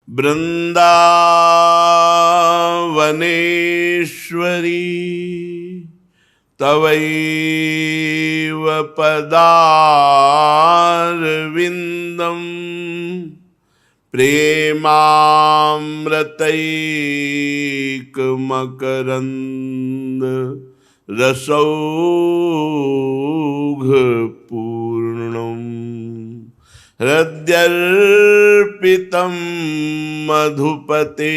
वृंदावनेश्वरी तवैव पदारविंदम प्रेमामृतैकमकरंद रसौघपूर्णम् हृद्यर्पितं मधुपते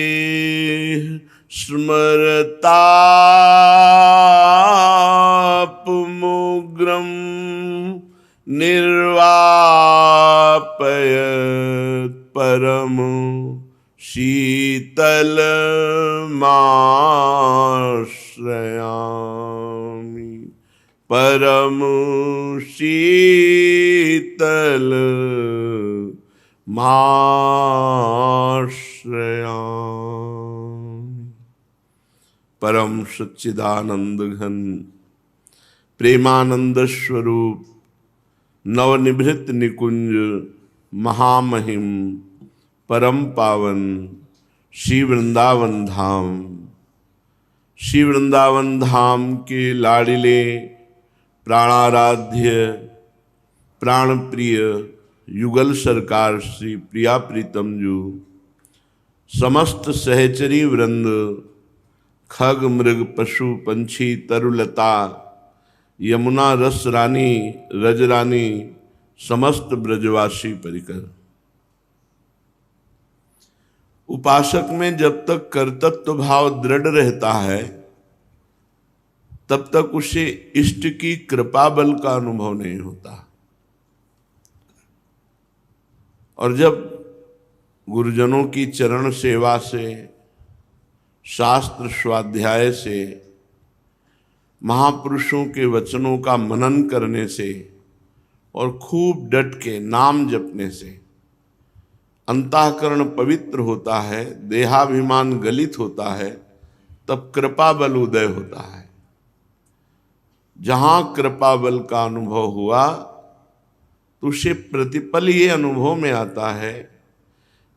स्मरतापमुग्रं निर्वापयत् परम शीतलमाश्रयामि परम शीतल माश्रयामि। परम सच्चिदानंद घन प्रेमानंद स्वरूप नवनिभृत निकुंज महामहिम परम पावन श्री वृंदावन धाम, श्री वृंदावन धाम के लाडिले प्राणाराध्य प्राण प्रिय युगल सरकार श्री प्रिया प्रीतम जू, समस्त सहचरी वृंद, खग मृग पशु पंछी तरुलता यमुना रस रानी रजरानी समस्त ब्रजवासी परिकर। उपासक में जब तक कर्तव्य भाव दृढ़ रहता है तब तक उसे इष्ट की कृपा बल का अनुभव नहीं होता, और जब गुरुजनों की चरण सेवा से, शास्त्र स्वाध्याय से, महापुरुषों के वचनों का मनन करने से और खूब डट के नाम जपने से अंतःकरण पवित्र होता है, देहाभिमान गलित होता है, तब कृपा बल उदय होता है। जहां कृपा बल का अनुभव हुआ तो उसे प्रतिपल ये अनुभव में आता है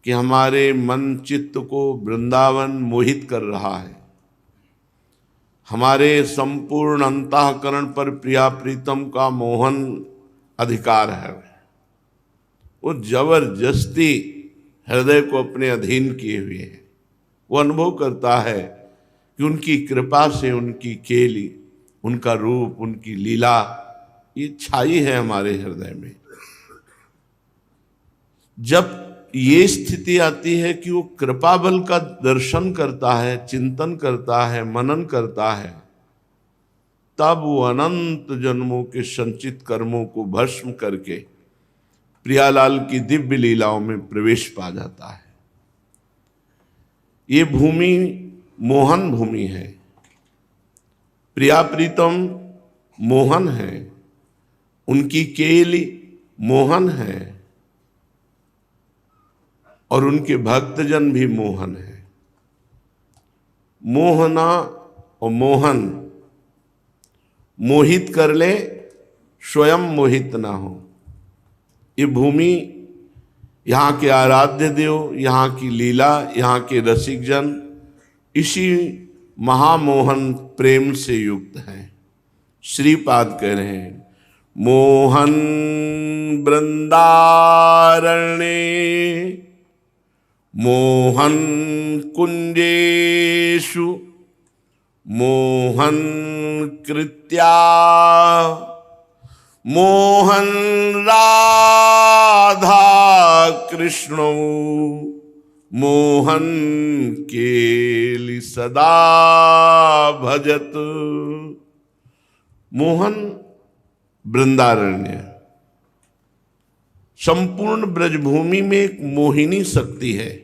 कि हमारे मन चित्त को वृंदावन मोहित कर रहा है, हमारे संपूर्ण अंतःकरण पर प्रिया प्रीतम का मोहन अधिकार है। वो जबरदस्ती हृदय को अपने अधीन किए हुए है। वो अनुभव करता है कि उनकी कृपा से उनकी केली, उनका रूप, उनकी लीला ये छाई है हमारे हृदय में। जब ये स्थिति आती है कि वो कृपा बल का दर्शन करता है, चिंतन करता है, मनन करता है, तब वो अनंत जन्मों के संचित कर्मों को भस्म करके प्रियालाल की दिव्य लीलाओं में प्रवेश पा जाता है। ये भूमि मोहन भूमि है, प्रिया प्रीतम मोहन है, उनकी केली मोहन है और उनके भक्तजन भी मोहन है। मोहना और मोहन मोहित कर ले, स्वयं मोहित ना हो। ये भूमि यहाँ के आराध्य देव, यहाँ की लीला, यहाँ के रसिक जन इसी महामोहन प्रेम से युक्त हैं। श्रीपाद कह रहे हैं, मोहन वृंदारण्ये मोहन कुंजेषु मोहन कृत्या मोहन राधा कृष्णो मोहन केलि सदा भजत। मोहन वृंदारण्य, संपूर्ण ब्रजभूमि में एक मोहिनी शक्ति है,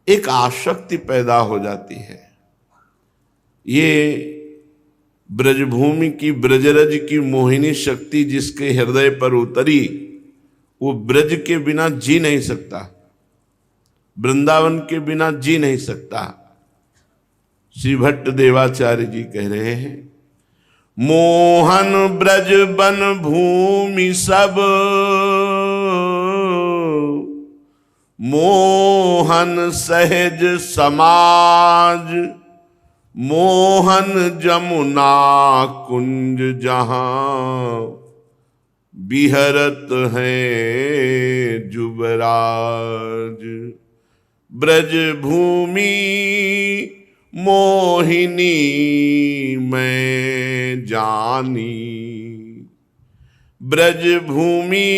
एक आसक्ति पैदा हो जाती है। ये ब्रजभूमि की ब्रजरज की मोहिनी शक्ति जिसके हृदय पर उतरी, वो ब्रज के बिना जी नहीं सकता, वृंदावन के बिना जी नहीं सकता। श्री भट्ट देवाचार्य जी कह रहे हैं, मोहन ब्रज बन भूमि सब मोहन सहज समाज, मोहन जमुना कुंज जहां बिहरत हैं जुबराज। ब्रज भूमि मोहिनी मैं जानी, ब्रज भूमि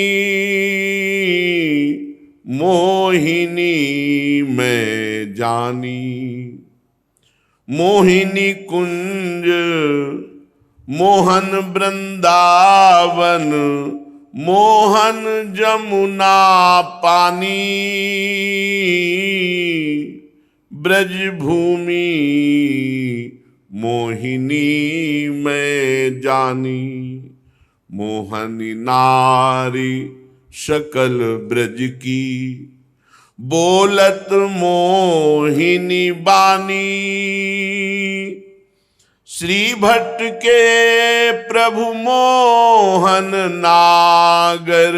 मोहिनी मैं जानी। मोहिनी कुंज मोहन वृंदावन, मोहन जमुना पानी। ब्रज भूमि मोहिनी मैं जानी, मोहनी नारी सकल ब्रज की, बोलत मोहिनी बानी। श्री भट्ट के प्रभु मोहन नागर,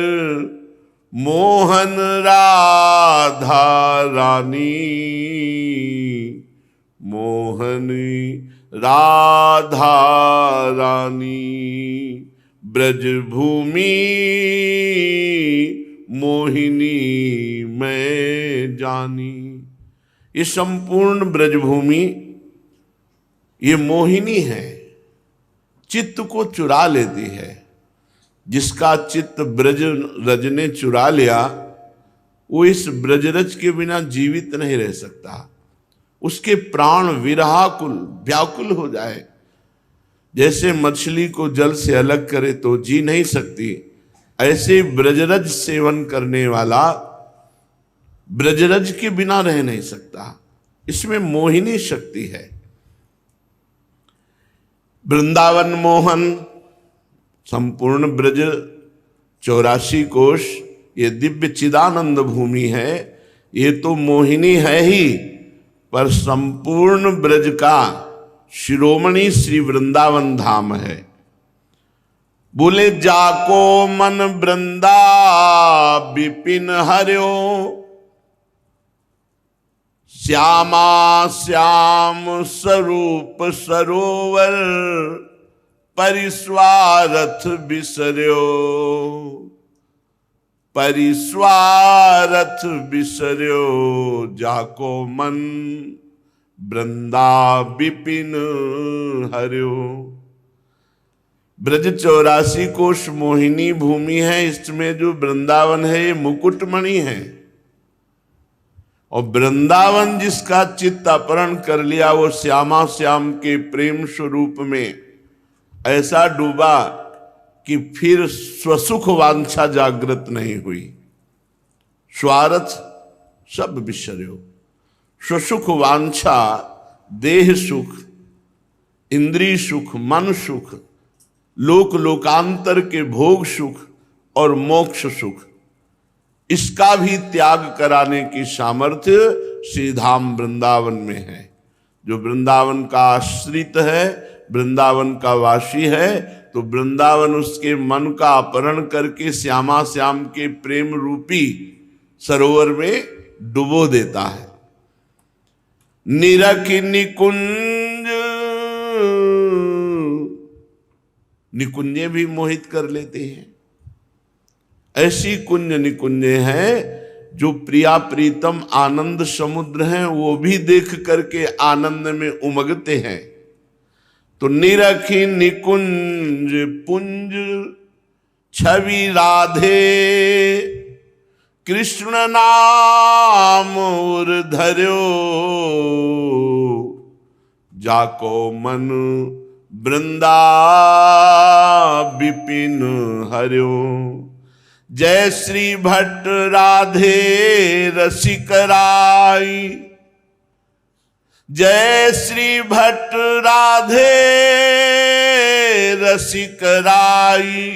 मोहन राधा रानी। मोहनी राधा रानी, ब्रज भूमि मोहिनी मैं जानी। ये संपूर्ण ब्रजभूमि ये मोहिनी है, चित्त को चुरा लेती है। जिसका चित्त ब्रज रज ने चुरा लिया वो इस ब्रजरज के बिना जीवित नहीं रह सकता। उसके प्राण विरहाकुल व्याकुल हो जाए। जैसे मछली को जल से अलग करे तो जी नहीं सकती, ऐसे ब्रजरज सेवन करने वाला ब्रजरज के बिना रह नहीं सकता। इसमें मोहिनी शक्ति है। वृंदावन मोहन संपूर्ण ब्रज 84 कोश ये दिव्य चिदानंद भूमि है। ये तो मोहिनी है ही, पर संपूर्ण ब्रज का शिरोमणि श्री वृंदावन धाम है। बोले जाको मन वृंदा विपिन हर्यो, श्यामा श्याम स्वरूप सरोवर परिस्वारथ बिसर्यो। परिस्वारथ बिसर्यो जाको मन वृंदा विपिन हर्यो। ब्रज 84 कोश मोहिनी भूमि है। इसमें जो वृंदावन है ये मुकुटमणि है। और वृंदावन जिसका चित्त अपहरण कर लिया वो श्यामा श्याम के प्रेम स्वरूप में ऐसा डूबा कि फिर स्वसुख वांछा जागृत नहीं हुई। स्वार्थ सब बिसर्यो। स्वसुख वांछा देह सुख, इंद्रिय सुख, मन सुख, लोक लोकांतर के भोग सुख और मोक्ष सुख, इसका भी त्याग कराने की सामर्थ्य श्री धाम वृंदावन में है। जो वृंदावन का आश्रित है, वृंदावन का वासी है, तो वृंदावन उसके मन का अपहरण करके श्यामा श्याम के प्रेम रूपी सरोवर में डुबो देता है। निरख निकुंज, निकुंजे भी मोहित कर लेते हैं। ऐसी कुंज निकुंजे हैं जो प्रिया प्रीतम आनंद समुद्र हैं, वो भी देख करके आनंद में उमगते हैं। तो निरखी निकुंज पुंज छवि राधे, कृष्ण नाम उर धर्यो। जाको मन वृंदा विपिन हर्यो। जय श्री भट्ट राधे रसिकराई, जय श्री भट्ट राधे रसिकराई।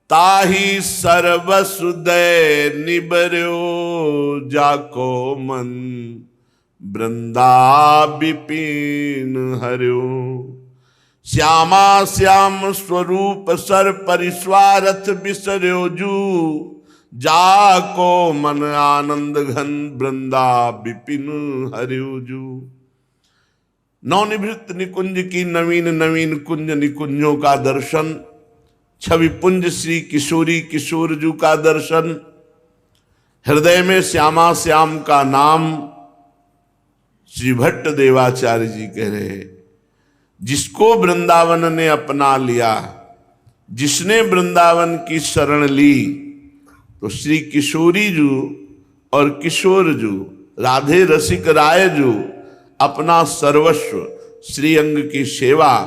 ताही सर्वसुदय निबर्यो, जाको मन वृंदा विपिन हर्यो। श्यामा श्याम स्वरूप सर परिस्वारथ बिसर्यो जू। जाको मन आनंद घन वृंदा विपिन हरिजू। नवनिवृत्त निकुंज की नवीन नवीन कुंज निकुंजों का दर्शन, छवि पुंज श्री किशोरी किशोरजू का दर्शन, हृदय में श्यामा श्याम का नाम। श्री भट्ट देवाचार्य जी कह रहे हैं, जिसको वृंदावन ने अपना लिया, जिसने वृंदावन की शरण ली, तो श्री किशोरी जू और किशोर जू, राधे रसिक राय जू अपना सर्वस्व, श्री अंग की सेवा,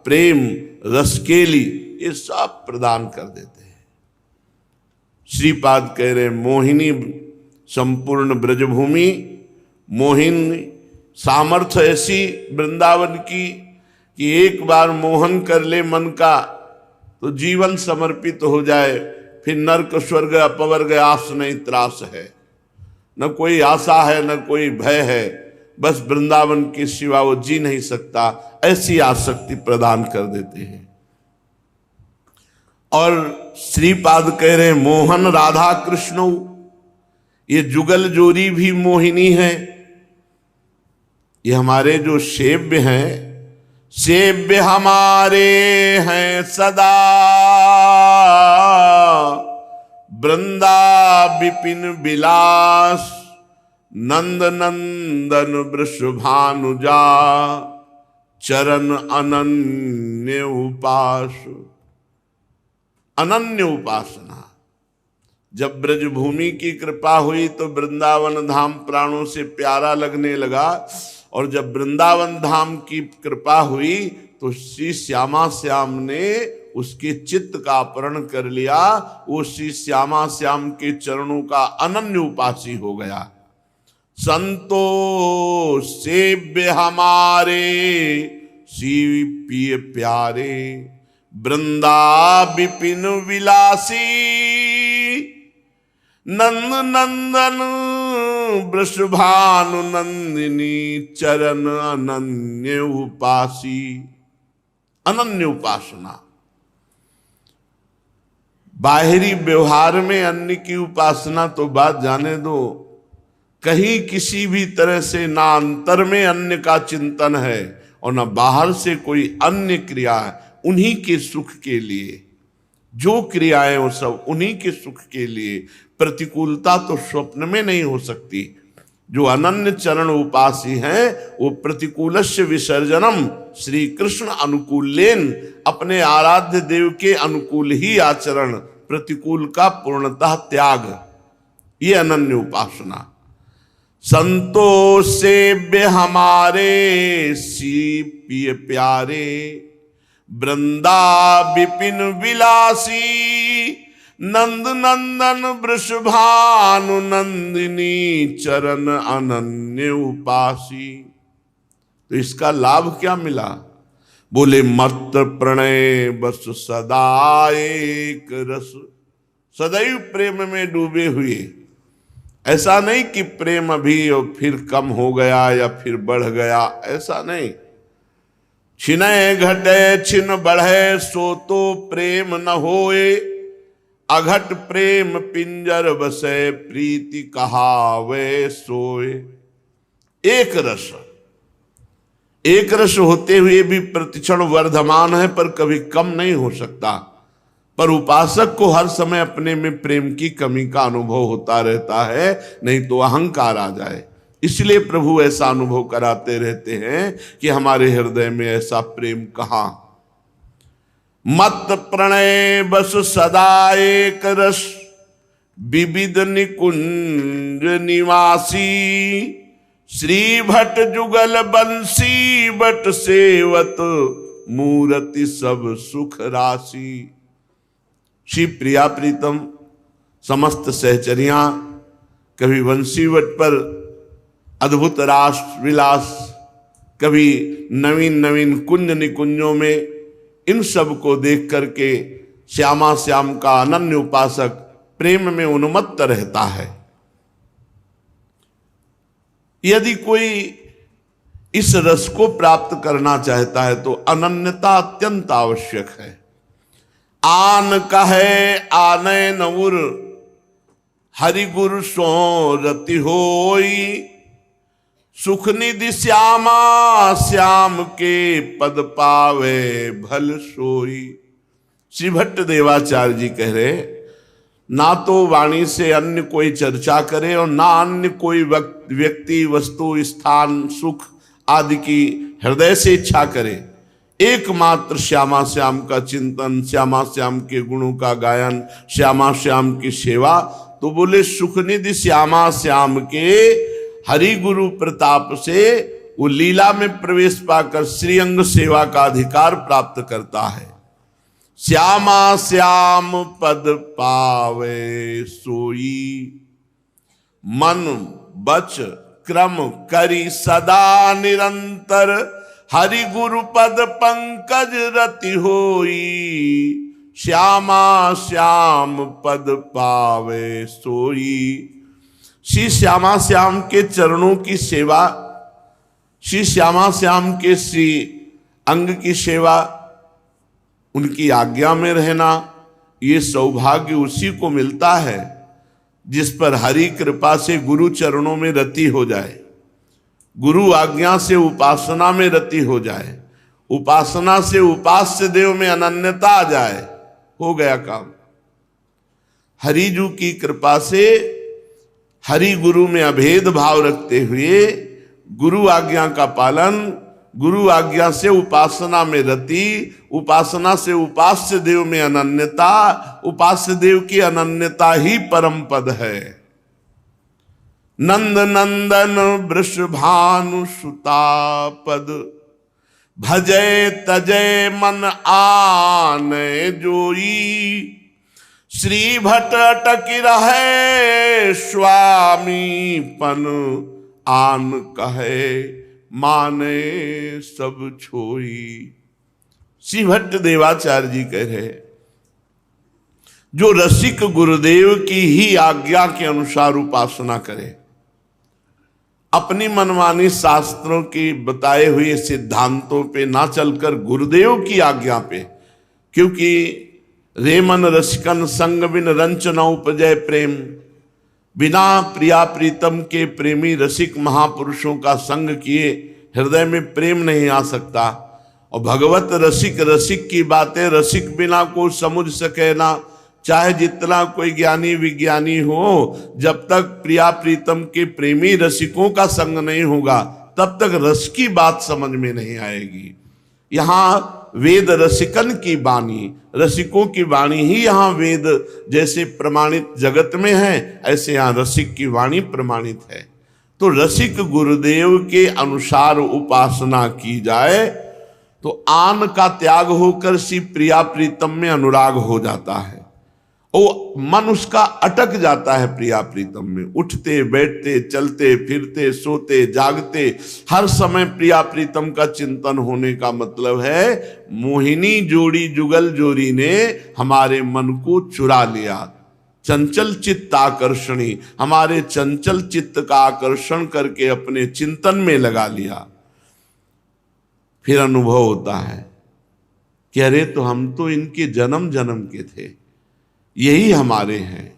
प्रेम, रसकेली, ये सब प्रदान कर देते हैं। श्रीपाद कह रहे मोहिनी संपूर्ण ब्रजभूमि, मोहिनी सामर्थ्य ऐसी वृंदावन की कि एक बार मोहन कर ले मन का तो जीवन समर्पित हो जाए, फिर नरक स्वर्ग अपवर्ग आस नहीं त्रास है, न कोई आशा है न कोई भय है, बस वृंदावन के सिवा वो जी नहीं सकता, ऐसी आसक्ति प्रदान कर देते हैं। और श्रीपाद कह रहे मोहन राधा कृष्ण, ये जुगल जोड़ी भी मोहिनी है। ये हमारे जो सेव्य हैं, सेव्य हमारे हैं सदा, वृंदा विपिन विलास, नंद नंदन वृषभानुजा, चरण अनन्य उपास। अनन्य उपासना, जब ब्रजभूमि की कृपा हुई तो वृंदावन धाम प्राणों से प्यारा लगने लगा, और जब वृंदावन धाम की कृपा हुई तो श्री श्यामा श्याम ने उसके चित्त का अपहरण कर लिया, वो श्री श्यामा श्याम के चरणों का अनन्य उपासी हो गया। संतो सेव्य हमारे श्री पिय प्यारे, वृंदा विपिन विलासी, नंद नंदन वृषभानु नंदिनी, चरण अनन्य उपासी। अनन्य उपासना, बाहरी व्यवहार में अन्य की उपासना तो बात जाने दो, कहीं किसी भी तरह से ना अंतर में अन्य का चिंतन है और ना बाहर से कोई अन्य क्रिया है, उन्हीं के सुख के लिए जो क्रियाएं वो सब उन्हीं के सुख के लिए। प्रतिकूलता तो स्वप्न में नहीं हो सकती। जो अनन्य चरण उपासी हैं वो प्रतिकूलस्य विसर्जनम, श्री कृष्ण अनुकूलेन, अपने आराध्य देव के अनुकूल ही आचरण, प्रतिकूल का पूर्णतः त्याग, ये अनन्य उपासना। संतोष सेव्य हमारे श्री पिय प्यारे, वृंदा विपिन विलासी, नंद नंदन वृषभानु नंदिनी, चरण अनन्य उपासी। तो इसका लाभ क्या मिला? बोले मत प्रणय बस सदा एक रस, सदैव प्रेम में डूबे हुए। ऐसा नहीं कि प्रेम अभी और फिर कम हो गया या फिर बढ़ गया, ऐसा नहीं। छिनय घटे छिन बढ़े सो तो प्रेम न होए, अघट प्रेम पिंजर बसे प्रीति कहावे सोए। एक रस होते हुए भी प्रतिक्षण वर्धमान है, पर कभी कम नहीं हो सकता। पर उपासक को हर समय अपने में प्रेम की कमी का अनुभव होता रहता है, नहीं तो अहंकार आ जाए। इसलिए प्रभु ऐसा अनुभव कराते रहते हैं कि हमारे हृदय में ऐसा प्रेम कहाँ। मत प्रणय बस सदा एक रस, विविध निकुंज निवासी, श्री भट्ट जुगल बंसी बट सेवत, मूर्ति सब सुख राशि। श्री प्रिया प्रीतम समस्त सहचरियां कभी वंशीवट पर अद्भुत रास विलास, कभी नवीन नवीन कुंज निकुंजों में, इन सब को देख करके श्यामा श्याम का अनन्य उपासक प्रेम में उन्मत्त रहता है। यदि कोई इस रस को प्राप्त करना चाहता है तो अनन्यता अत्यंत आवश्यक है। आन कहे आने नउर, हरि गुरु सो रति होई, सुख निधि श्यामा श्याम के पद पावे भल सोई। श्री भट्ट देवाचार्य जी कह रहे, ना तो वाणी से अन्य कोई चर्चा करे और ना अन्य कोई व्यक्ति वस्तु स्थान सुख आदि की हृदय से इच्छा करे, एकमात्र श्यामा श्याम का चिंतन, श्यामा श्याम के गुणों का गायन, श्यामा श्याम की सेवा। तो बोले सुखनिधि श्यामा श्याम के हरि गुरु प्रताप से वो लीला में प्रवेश पाकर श्रीअंग सेवा का अधिकार प्राप्त करता है। श्यामा श्याम पद पावे सोई, मन बच क्रम करी सदा निरंतर, हरि गुरु पद पंकज रति होई, श्यामा श्याम पद पावे सोई। श्री श्यामा श्याम के चरणों की सेवा, श्री श्यामा श्याम के श्री अंग की सेवा, उनकी आज्ञा में रहना, ये सौभाग्य उसी को मिलता है जिस पर हरि कृपा से गुरु चरणों में रति हो जाए, गुरु आज्ञा से उपासना में रति हो जाए, उपासना से उपास्य देव में अनन्यता आ जाए, हो गया काम। हरिजू की कृपा से हरि गुरु में अभेद भाव रखते हुए गुरु आज्ञा का पालन, गुरु आज्ञा से उपासना में रति, उपासना से उपास्य देव में अनन्यता, उपास्य देव की अनन्यता ही परम पद है। नंद नंदन वृषभानु सुता पद, भजय तजय मन आने जोई, श्री भट्ट टकी रहे स्वामी पन, आन कहे माने सब छोई। श्री भट्ट देवाचार्य जी कह रहे, जो रसिक गुरुदेव की ही आज्ञा के अनुसार उपासना करे, अपनी मनमानी शास्त्रों की बताए हुए सिद्धांतों पे ना चलकर गुरुदेव की आज्ञा पे, क्योंकि रेमन रसिकन संग बिन रंच न उपजय प्रेम, बिना प्रिया प्रीतम के प्रेमी रसिक महापुरुषों का संग किए हृदय में प्रेम नहीं आ सकता। और भगवत रसिक, रसिक की बातें रसिक बिना को समझ सके ना, चाहे जितना कोई ज्ञानी विज्ञानी हो, जब तक प्रिया प्रीतम के प्रेमी रसिकों का संग नहीं होगा तब तक रस की बात समझ में नहीं आएगी। यहाँ वेद रसिकन की वाणी, रसिकों की वाणी ही यहाँ वेद जैसे प्रमाणित जगत में है, ऐसे यहाँ रसिक की वाणी प्रमाणित है। तो रसिक गुरुदेव के अनुसार उपासना की जाए तो आन का त्याग होकर श्री प्रिया प्रीतम में अनुराग हो जाता है। वो मन उसका अटक जाता है प्रिया प्रीतम में, उठते बैठते चलते फिरते सोते जागते हर समय प्रिया प्रीतम का चिंतन होने का मतलब है मोहिनी जोड़ी जुगल जोड़ी ने हमारे मन को चुरा लिया। चंचल चित्त आकर्षणी, हमारे चंचल चित्त का आकर्षण करके अपने चिंतन में लगा लिया। फिर अनुभव होता है कि अरे तो हम तो इनके जन्म जन्म के थे, यही हमारे हैं।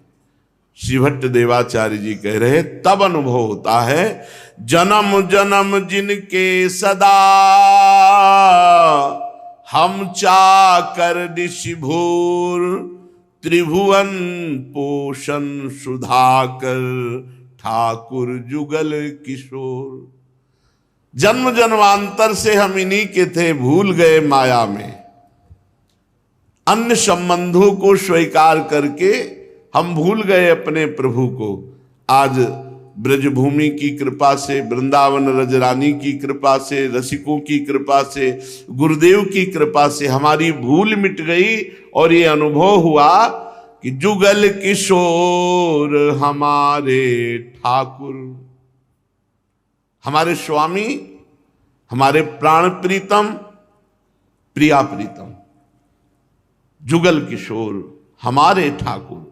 श्री भट्ट देवाचार्य जी कह रहे, तब अनुभव होता है जन्म जन्म जिनके सदा, हम चाकर ऋषि भूर, त्रिभुवन पोषण सुधाकर, ठाकुर जुगल किशोर। जन्म जन्मांतर से हम इन्हीं के थे, भूल गए माया में, अन्य संबंधों को स्वीकार करके हम भूल गए अपने प्रभु को। आज ब्रजभूमि की कृपा से, वृंदावन रजरानी की कृपा से, रसिकों की कृपा से, गुरुदेव की कृपा से हमारी भूल मिट गई और ये अनुभव हुआ कि जुगल किशोर हमारे ठाकुर, हमारे स्वामी, हमारे प्राण प्रीतम, प्रिया प्रीतम, जुगल किशोर हमारे ठाकुर,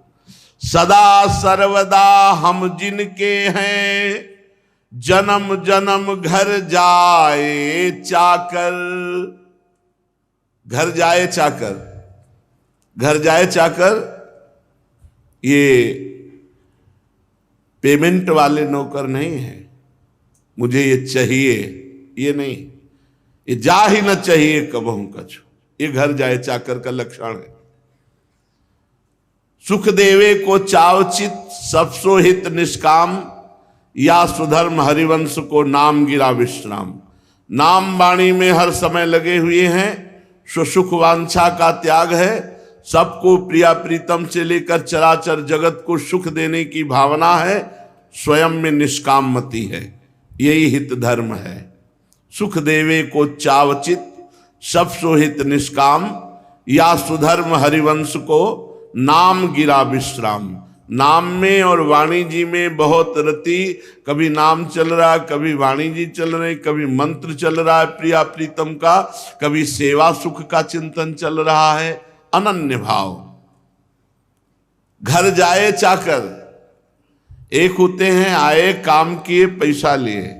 सदा सर्वदा हम जिनके हैं, जन्म जन्म घर जाए चाकर। घर जाए चाकर, घर जाए चाकर, ये पेमेंट वाले नौकर नहीं है, मुझे ये चाहिए, ये नहीं, ये जा ही न चाहिए कबहू कछु, ये घर जाए चाकर का लक्षण है। सुख देवे को चावचित सब सोहित निष्काम, या सुधर्म हरिवंश को नाम गिरा विश्राम। नाम वाणी में हर समय लगे हुए हैं, सुख वांछा का त्याग है, सबको प्रिया प्रीतम से लेकर चराचर जगत को सुख देने की भावना है, स्वयं में निष्काम मति है, यही हित धर्म है। सुख देवे को चावचित सब सोहित निष्काम, या सुधर्म हरिवंश को नाम गिरा विश्राम। नाम में और वाणी जी में बहुत रति, कभी नाम चल रहा है, कभी वाणी जी चल रहे, कभी मंत्र चल रहा है प्रिया प्रीतम का, कभी सेवा सुख का चिंतन चल रहा है। अनन्य भाव। घर जाए चाकर, एक होते हैं आए काम किए पैसा लिए,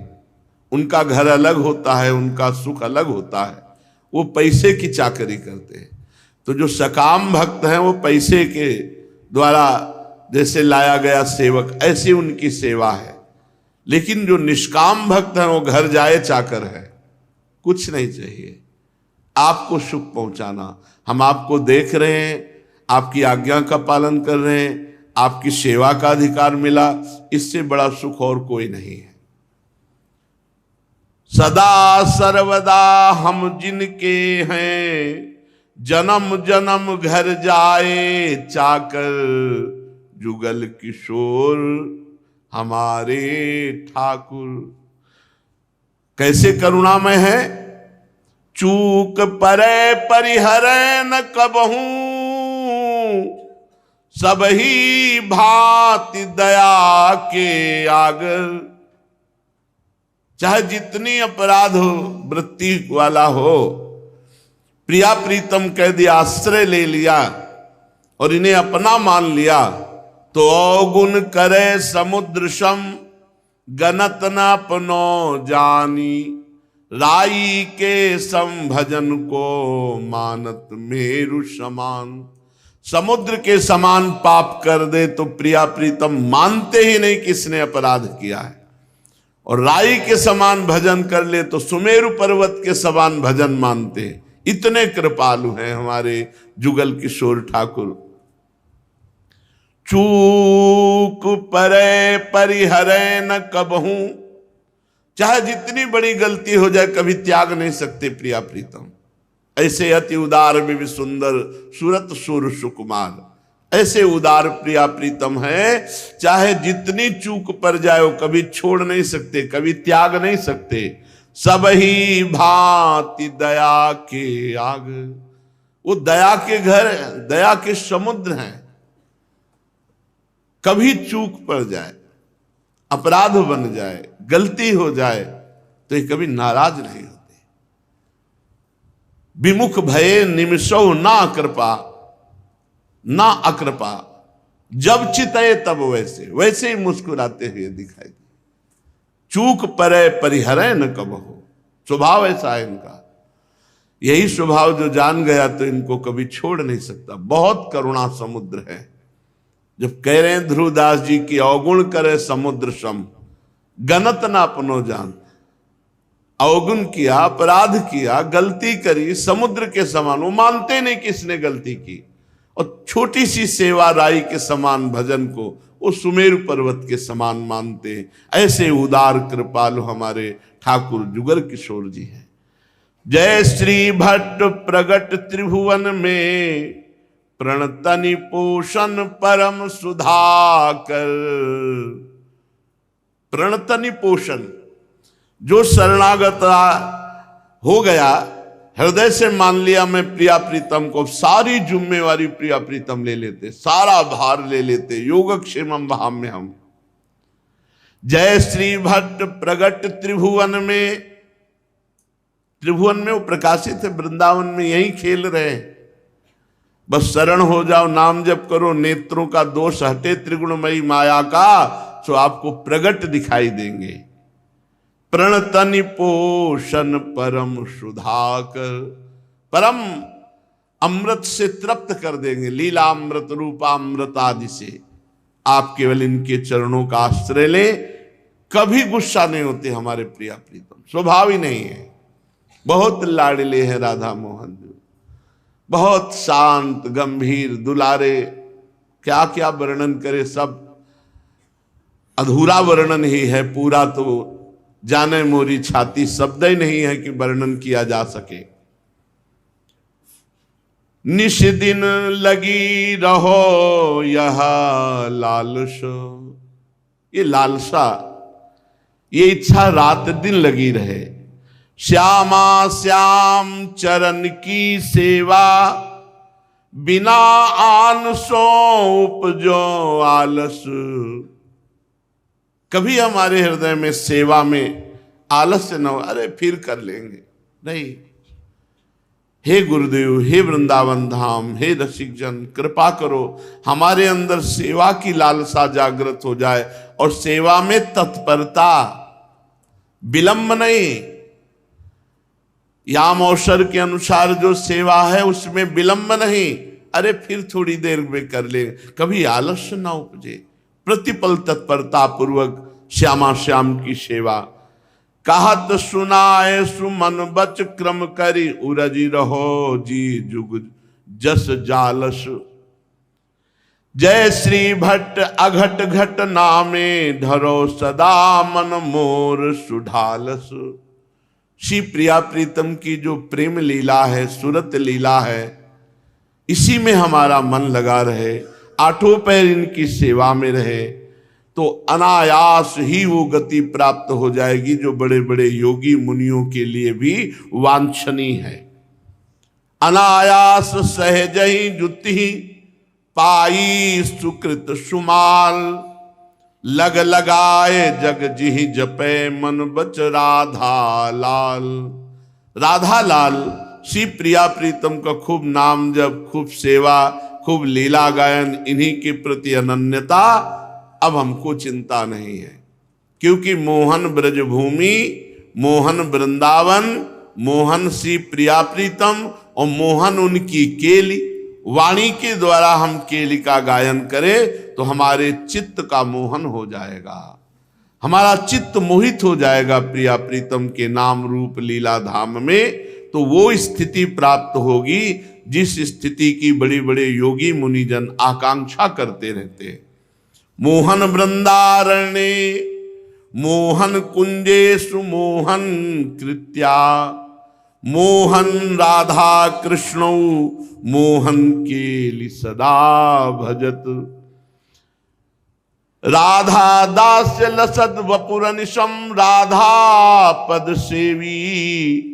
उनका घर अलग होता है, उनका सुख अलग होता है, वो पैसे की चाकरी करते हैं। तो जो सकाम भक्त हैं वो पैसे के द्वारा जैसे लाया गया सेवक, ऐसी उनकी सेवा है। लेकिन जो निष्काम भक्त हैं वो घर जाए चाकर है, कुछ नहीं चाहिए, आपको सुख पहुंचाना। हम आपको देख रहे हैं, आपकी आज्ञा का पालन कर रहे हैं, आपकी सेवा का अधिकार मिला, इससे बड़ा सुख और कोई नहीं है। सदा सर्वदा हम जिनके हैं, जन्म जन्म घर जाए चाकर, जुगल किशोर हमारे ठाकुर। कैसे करुणामय है। चूक परे परिहरै न कबहू, सब ही भांति दया के आगर। चाहे जितनी अपराध हो, वृत्ति वाला हो, प्रिया प्रीतम कह दिया, आश्रय ले लिया और इन्हें अपना मान लिया, तो अवगुण करे समुद्र सम, गनत न अपनो जानी। राई के सम भजन को मानत मेरु समान। समुद्र के समान पाप कर दे तो प्रिया प्रीतम मानते ही नहीं किसने अपराध किया है, और राई के समान भजन कर ले तो सुमेरु पर्वत के समान भजन मानते हैं। इतने कृपालु हैं हमारे जुगल किशोर ठाकुर। चूक परे परिहरै न कबहू, चाहे जितनी बड़ी गलती हो जाए कभी त्याग नहीं सकते प्रिया प्रीतम। ऐसे अति उदार में भी सुंदर सूरत सुर सुकुमार, ऐसे उदार प्रिया प्रीतम है, चाहे जितनी चूक पर जाए वो कभी छोड़ नहीं सकते, कभी त्याग नहीं सकते। सब ही भांति दया के आग, वो दया के घर, दया के समुद्र हैं। कभी चूक पड़ जाए, अपराध बन जाए, गलती हो जाए तो ये कभी नाराज नहीं होते। विमुख भये निमिषो ना कृपा ना अकृपा, जब चितए तब वैसे वैसे ही मुस्कुराते हुए दिखाई दे। चूक परे परिहरै न कबहू, स्वभाव ऐसा है इनका। यही स्वभाव जो जान गया तो इनको कभी छोड़ नहीं सकता। बहुत करुणा समुद्र है। जब कह रहे हैं ध्रुवदास जी की अवगुण करे समुद्र सम, गनत ना अपनो जान। अवगुण किया, अपराध किया, गलती करी, समुद्र के समान, वो मानते नहीं किसने गलती की। और छोटी सी सेवा राई के समान भजन को वो सुमेरु पर्वत के समान मानते। ऐसे उदार कृपालु हमारे ठाकुर जुगल किशोर जी हैं। जय श्री भट्ट प्रगट त्रिभुवन में, प्रणतनि पोषण परम सुधाकर। प्रणतनि पोषण, जो शरणागत हो गया, हृदय से मान लिया मैं प्रिया प्रीतम को, सारी जिम्मेवारी प्रिया प्रीतम ले लेते, सारा भार ले लेते। योगक्षेमम वहाम्य हम। जय श्री भट्ट प्रगट त्रिभुवन में, त्रिभुवन में वो प्रकाशित है, वृंदावन में यही खेल रहे हैं। बस शरण हो जाओ, नाम जप करो, नेत्रों का दोष हटे, त्रिगुणमयी माया का, तो आपको प्रगट दिखाई देंगे। प्रणतनि पोषण परम सुधाकर, परम अमृत से तृप्त कर देंगे, लीला अमृत रूपामृत आदि से आप केवल इनके चरणों का आश्रय लें। कभी गुस्सा नहीं होते हमारे प्रिया प्रीतम, स्वभाव ही नहीं है। बहुत लाडले हैं राधा मोहन जी, बहुत शांत गंभीर दुलारे, क्या क्या वर्णन करे, सब अधूरा वर्णन ही है, पूरा तो जाने मोरी छाती, शब्द ही नहीं है कि वर्णन किया जा सके। निश दिन लगी रहो यह लालसा, ये लालसा, ये इच्छा रात दिन लगी रहे। श्यामा श्याम चरण की सेवा, बिना आन सो उपजो आलस। कभी हमारे हृदय में सेवा में आलस्य न हो, अरे फिर कर लेंगे, नहीं। हे गुरुदेव, हे वृंदावन धाम, हे रसिक जन, कृपा करो हमारे अंदर सेवा की लालसा जागृत हो जाए, और सेवा में तत्परता, विलंब नहीं। याम अवसर के अनुसार जो सेवा है उसमें विलंब नहीं, अरे फिर थोड़ी देर में कर ले, कभी आलस्य ना उपजे। प्रतिपल तत्परता पूर्वक श्यामा श्याम की सेवा। कहत सुनाए सुमन बच क्रम करी, उरजी रहो जी जुग जस जालस। जय श्री भट्ट अघट घट नामे, धरो सदा मन मोर सुढालस। श्री प्रिया प्रीतम की जो प्रेम लीला है, सुरत लीला है, इसी में हमारा मन लगा रहे, आठों पैर इनकी सेवा में रहे, तो अनायास ही वो गति प्राप्त हो जाएगी जो बड़े बड़े योगी मुनियों के लिए भी वांछनीय है। अनायास सहज ही जुति, पाई सुकृत सुमाल। लग लगाए जग जिहि जपे, मन बच राधा लाल। राधा लाल श्री प्रिया प्रीतम का खूब नाम जप, खूब सेवा, खूब लीला गायन, इन्हीं के प्रति अनन्यता, अब हमको चिंता नहीं है। क्योंकि मोहन ब्रजभूमि, मोहन वृंदावन, मोहन श्री प्रिया प्रीतम और मोहन उनकी केली, वाणी के द्वारा हम केली का गायन करें तो हमारे चित्त का मोहन हो जाएगा, हमारा चित्त मोहित हो जाएगा प्रिया प्रीतम के नाम रूप लीला धाम में। तो वो स्थिति प्राप्त होगी जिस स्थिति की बड़ी बड़े योगी मुनिजन आकांक्षा करते रहते हैं। मोहन वृंदारण्ये मोहन कुंजेषु मोहन कृत्या, मोहन राधा कृष्णौ मोहन केलि सदा भजत। राधा दास्य लसद वपुरनिशम, राधा पद सेवी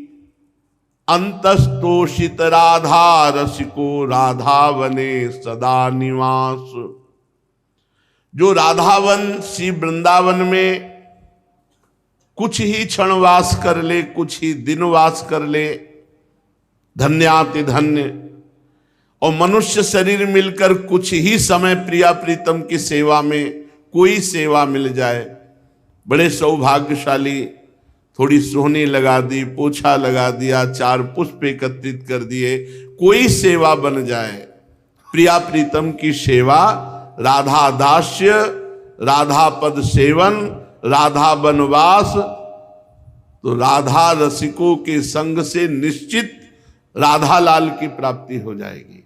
अंतस्तोषित। राधा रसिको राधा वने सदा निवास। जो राधावन श्री वृंदावन में कुछ ही क्षण वास कर ले, कुछ ही दिन वास कर ले, धन्याति धन्य। और मनुष्य शरीर मिलकर कुछ ही समय प्रिया प्रीतम की सेवा में कोई सेवा मिल जाए, बड़े सौभाग्यशाली। थोड़ी सोहनी लगा दी, पोछा लगा दिया, 4 पुष्प एकत्रित कर दिए, कोई सेवा बन जाए, प्रिया प्रीतम की सेवा, राधा दास्य, राधा पद सेवन, राधा वनवास, तो राधा रसिकों के संग से निश्चित राधा लाल की प्राप्ति हो जाएगी।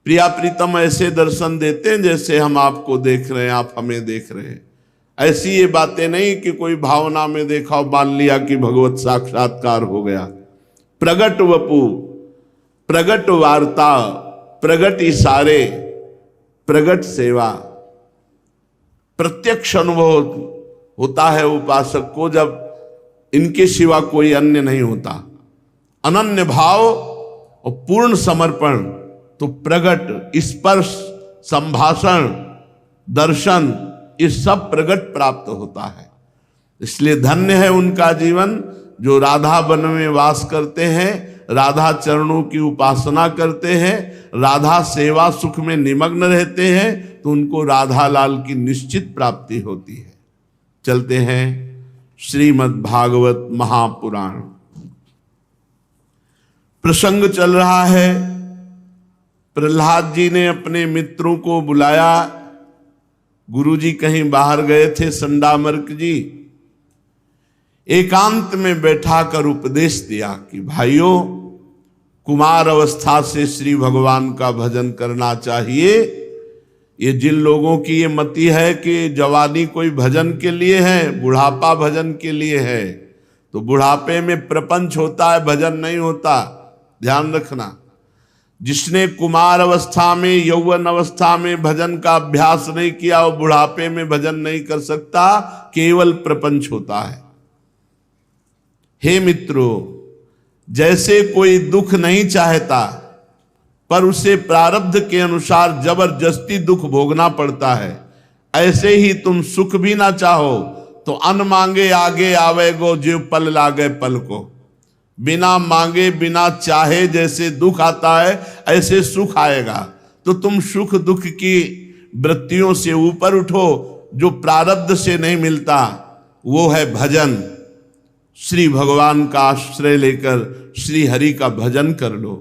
प्रिया प्रीतम ऐसे दर्शन देते हैं जैसे हम आपको देख रहे हैं, आप हमें देख रहे हैं। ऐसी ये बातें नहीं कि कोई भावना में देखा और मान लिया कि भगवत साक्षात्कार हो गया। प्रगट वपु, प्रगट वार्ता, प्रगट इशारे, प्रगट सेवा, प्रत्यक्ष अनुभव होता है उपासक को जब इनके सिवा कोई अन्य नहीं होता। अनन्य भाव और पूर्ण समर्पण, तो प्रगट, स्पर्श, संभाषण, दर्शन, ये सब प्रगट प्राप्त होता है। इसलिए धन्य है उनका जीवन जो राधा वन में वास करते हैं, राधा चरणों की उपासना करते हैं, राधा सेवा सुख में निमग्न रहते हैं, तो उनको राधा लाल की निश्चित प्राप्ति होती है। चलते हैं श्रीमद् भागवत महापुराण। प्रसंग चल रहा है, प्रहलाद जी ने अपने मित्रों को बुलाया, गुरुजी कहीं बाहर गए थे, संडामर्क जी, एकांत में बैठाकर उपदेश दिया कि भाइयों, कुमार अवस्था से श्री भगवान का भजन करना चाहिए। ये जिन लोगों की ये मति है कि जवानी कोई भजन के लिए है, बुढ़ापा भजन के लिए है, तो बुढ़ापे में प्रपंच होता है, भजन नहीं होता, ध्यान रखना। जिसने कुमार अवस्था में, यौवन अवस्था में भजन का अभ्यास नहीं किया, वो बुढ़ापे में भजन नहीं कर सकता, केवल प्रपंच होता है। हे मित्रों, जैसे कोई दुख नहीं चाहता पर उसे प्रारब्ध के अनुसार जबरदस्ती दुख भोगना पड़ता है, ऐसे ही तुम सुख भी ना चाहो तो अन मांगे आगे आवेगो, जो पल लागे पल को। बिना मांगे बिना चाहे जैसे दुख आता है, ऐसे सुख आएगा। तो तुम सुख दुख की वृत्तियों से ऊपर उठो। जो प्रारब्ध से नहीं मिलता वो है भजन। श्री भगवान का आश्रय लेकर श्री हरि का भजन कर लो,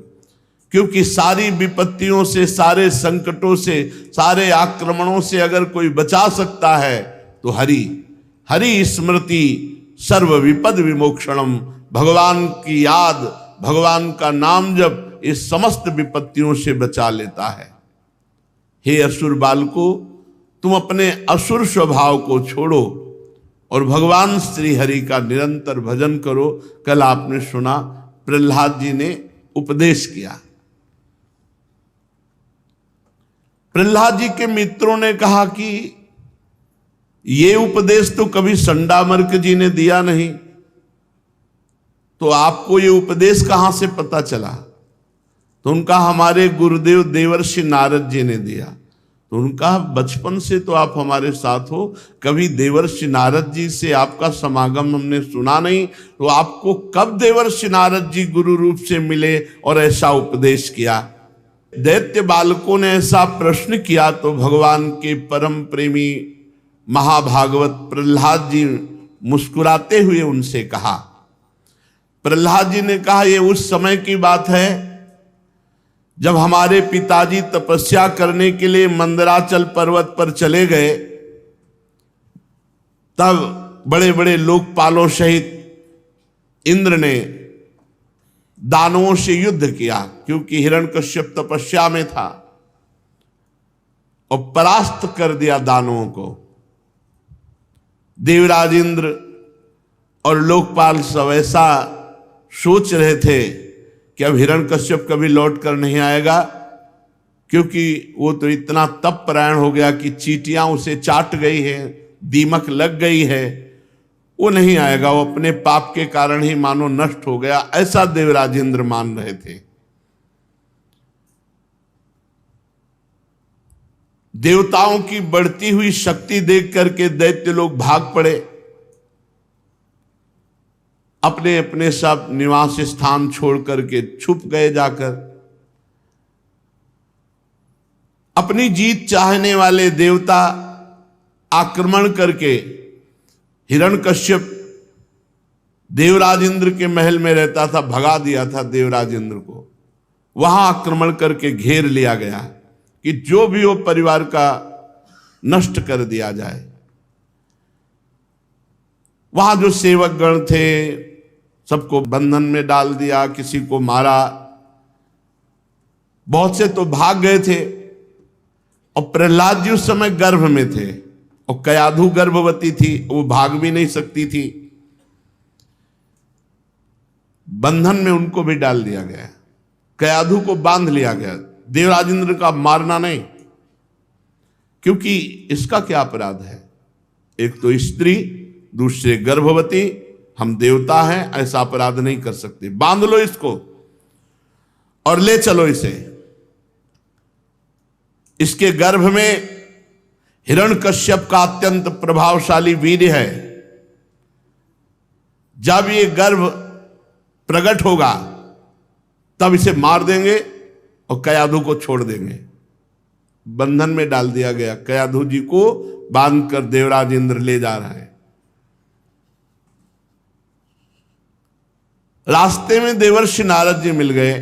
क्योंकि सारी विपत्तियों से, सारे संकटों से, सारे आक्रमणों से अगर कोई बचा सकता है तो हरि। हरि स्मृति सर्व विपद विमोक्षणम। भगवान की याद, भगवान का नाम जब इस समस्त विपत्तियों से बचा लेता है। हे असुर बालको, तुम अपने असुर स्वभाव को छोड़ो और भगवान श्री हरि का निरंतर भजन करो। कल आपने सुना प्रहलाद जी ने उपदेश किया। प्रहलाद जी के मित्रों ने कहा कि ये उपदेश तो कभी संडामर्क जी ने दिया नहीं, तो आपको ये उपदेश कहां से पता चला? तो उनका हमारे गुरुदेव देवर्षि नारद जी ने दिया। तो उनका बचपन से तो आप हमारे साथ हो, कभी देवर्षि नारद जी से आपका समागम हमने सुना नहीं, तो आपको कब देवर्षि नारद जी गुरु रूप से मिले और ऐसा उपदेश किया? दैत्य बालकों ने ऐसा प्रश्न किया तो भगवान के परम प्रेमी महाभागवत प्रहलाद जी मुस्कुराते हुए उनसे कहा। प्रहलाद जी ने कहा, ये उस समय की बात है जब हमारे पिताजी तपस्या करने के लिए मंदराचल पर्वत पर चले गए, तब बड़े बड़े लोकपालों सहित इंद्र ने दानवों से युद्ध किया, क्योंकि हिरण्यकश्यप तपस्या में था, और परास्त कर दिया दानवों को। देवराज इंद्र और लोकपाल सब ऐसा सोच रहे थे कि अब हिरण्यकश्यप कभी लौट कर नहीं आएगा, क्योंकि वो तो इतना तप परायण हो गया कि चींटियां उसे चाट गई है, दीमक लग गई है, वो नहीं आएगा, वो अपने पाप के कारण ही मानो नष्ट हो गया, ऐसा देवराज इंद्र मान रहे थे। देवताओं की बढ़ती हुई शक्ति देख करके दैत्य लोग भाग पड़े, अपने अपने सब निवास स्थान छोड़ करके छुप गए जाकर। अपनी जीत चाहने वाले देवता आक्रमण करके हिरण्यकश्यप देवराज इंद्र के महल में रहता था, भगा दिया था देवराज इंद्र को। वहां आक्रमण करके घेर लिया गया कि जो भी हो परिवार का नष्ट कर दिया जाए। वहां जो सेवक गण थे सबको बंधन में डाल दिया, किसी को मारा, बहुत से तो भाग गए थे। और प्रहलाद जी उस समय गर्भ में थे और कयाधु गर्भवती थी, वो भाग भी नहीं सकती थी। बंधन में उनको भी डाल दिया गया, कयाधु को बांध लिया गया। देवराज इंद्र का मारना नहीं, क्योंकि इसका क्या अपराध है? एक तो स्त्री, दूसरे गर्भवती, हम देवता हैं, ऐसा अपराध नहीं कर सकते। बांध लो इसको और ले चलो इसे। इसके गर्भ में हिरण्यकश्यप का अत्यंत प्रभावशाली वीर्य है। जब ये गर्भ प्रकट होगा तब इसे मार देंगे और कयाधु को छोड़ देंगे। बंधन में डाल दिया गया, कयाधु जी को बांधकर देवराज इंद्र ले जा रहा है। रास्ते में देवर्षि नारद जी मिल गए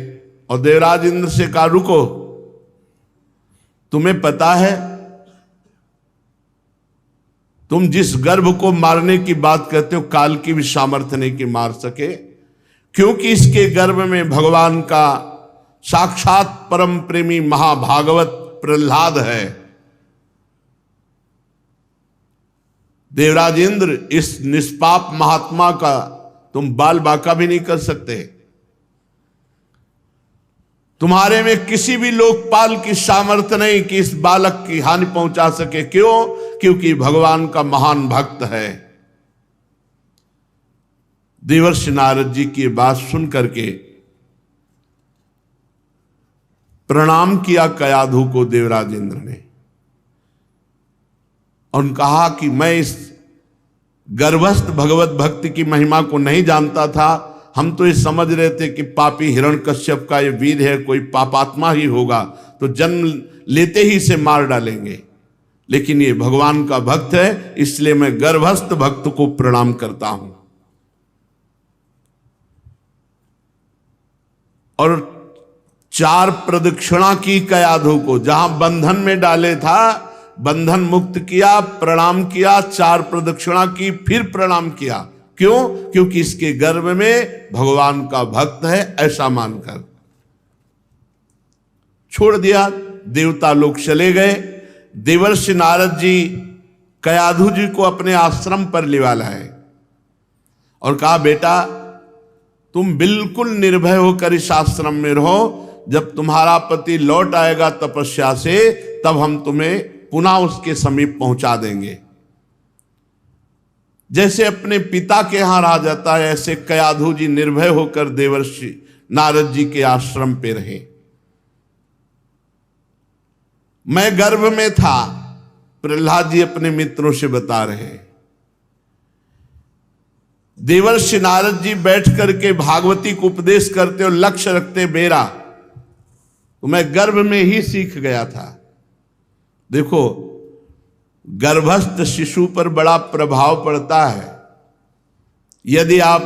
और देवराज इंद्र से कहा, रुको, तुम्हें पता है तुम जिस गर्भ को मारने की बात कहते हो, काल की भी सामर्थ्य नहीं कि मार सके, क्योंकि इसके गर्भ में भगवान का साक्षात परम प्रेमी महाभागवत प्रहलाद है। देवराज इंद्र, इस निष्पाप महात्मा का तुम बाल बांका भी नहीं कर सकते। तुम्हारे में किसी भी लोकपाल की सामर्थ्य नहीं कि इस बालक की हानि पहुंचा सके। क्यों? क्योंकि भगवान का महान भक्त है। देवर्षि नारद जी की बात सुन करके प्रणाम किया कयाधु को देवराज इंद्र ने, और कहा कि मैं इस गर्भस्थ भगवत भक्ति की महिमा को नहीं जानता था। हम तो ये समझ रहे थे कि पापी हिरण्यकश्यप का ये वीर है, कोई पापात्मा ही होगा, तो जन्म लेते ही इसे मार डालेंगे। लेकिन ये भगवान का भक्त है, इसलिए मैं गर्भस्थ भक्त को प्रणाम करता हूं। और 4 प्रदक्षिणा की कयाधु को, जहां बंधन में डाले था, बंधन मुक्त किया, प्रणाम किया, 4 प्रदक्षिणा की, फिर प्रणाम किया। क्यों? क्योंकि इसके गर्भ में भगवान का भक्त है, ऐसा मानकर छोड़ दिया। देवता लोग चले गए। देवर्षि नारद जी कयाधु जी को अपने आश्रम पर लिवा लाए और कहा, बेटा तुम बिल्कुल निर्भय होकर इस आश्रम में रहो। जब तुम्हारा पति लौट आएगा तपस्या से, तब हम तुम्हें पुनः उसके समीप पहुंचा देंगे। जैसे अपने पिता के यहां रहा जाता है, ऐसे कयाधु जी निर्भय होकर देवर्षि नारद जी के आश्रम पे रहे। मैं गर्भ में था, प्रहलाद जी अपने मित्रों से बता रहे हैं। देवर्षि नारद जी बैठ करके भागवती को उपदेश करते और लक्ष्य रखते मेरा, तो मैं गर्भ में ही सीख गया था। देखो, गर्भस्थ शिशु पर बड़ा प्रभाव पड़ता है। यदि आप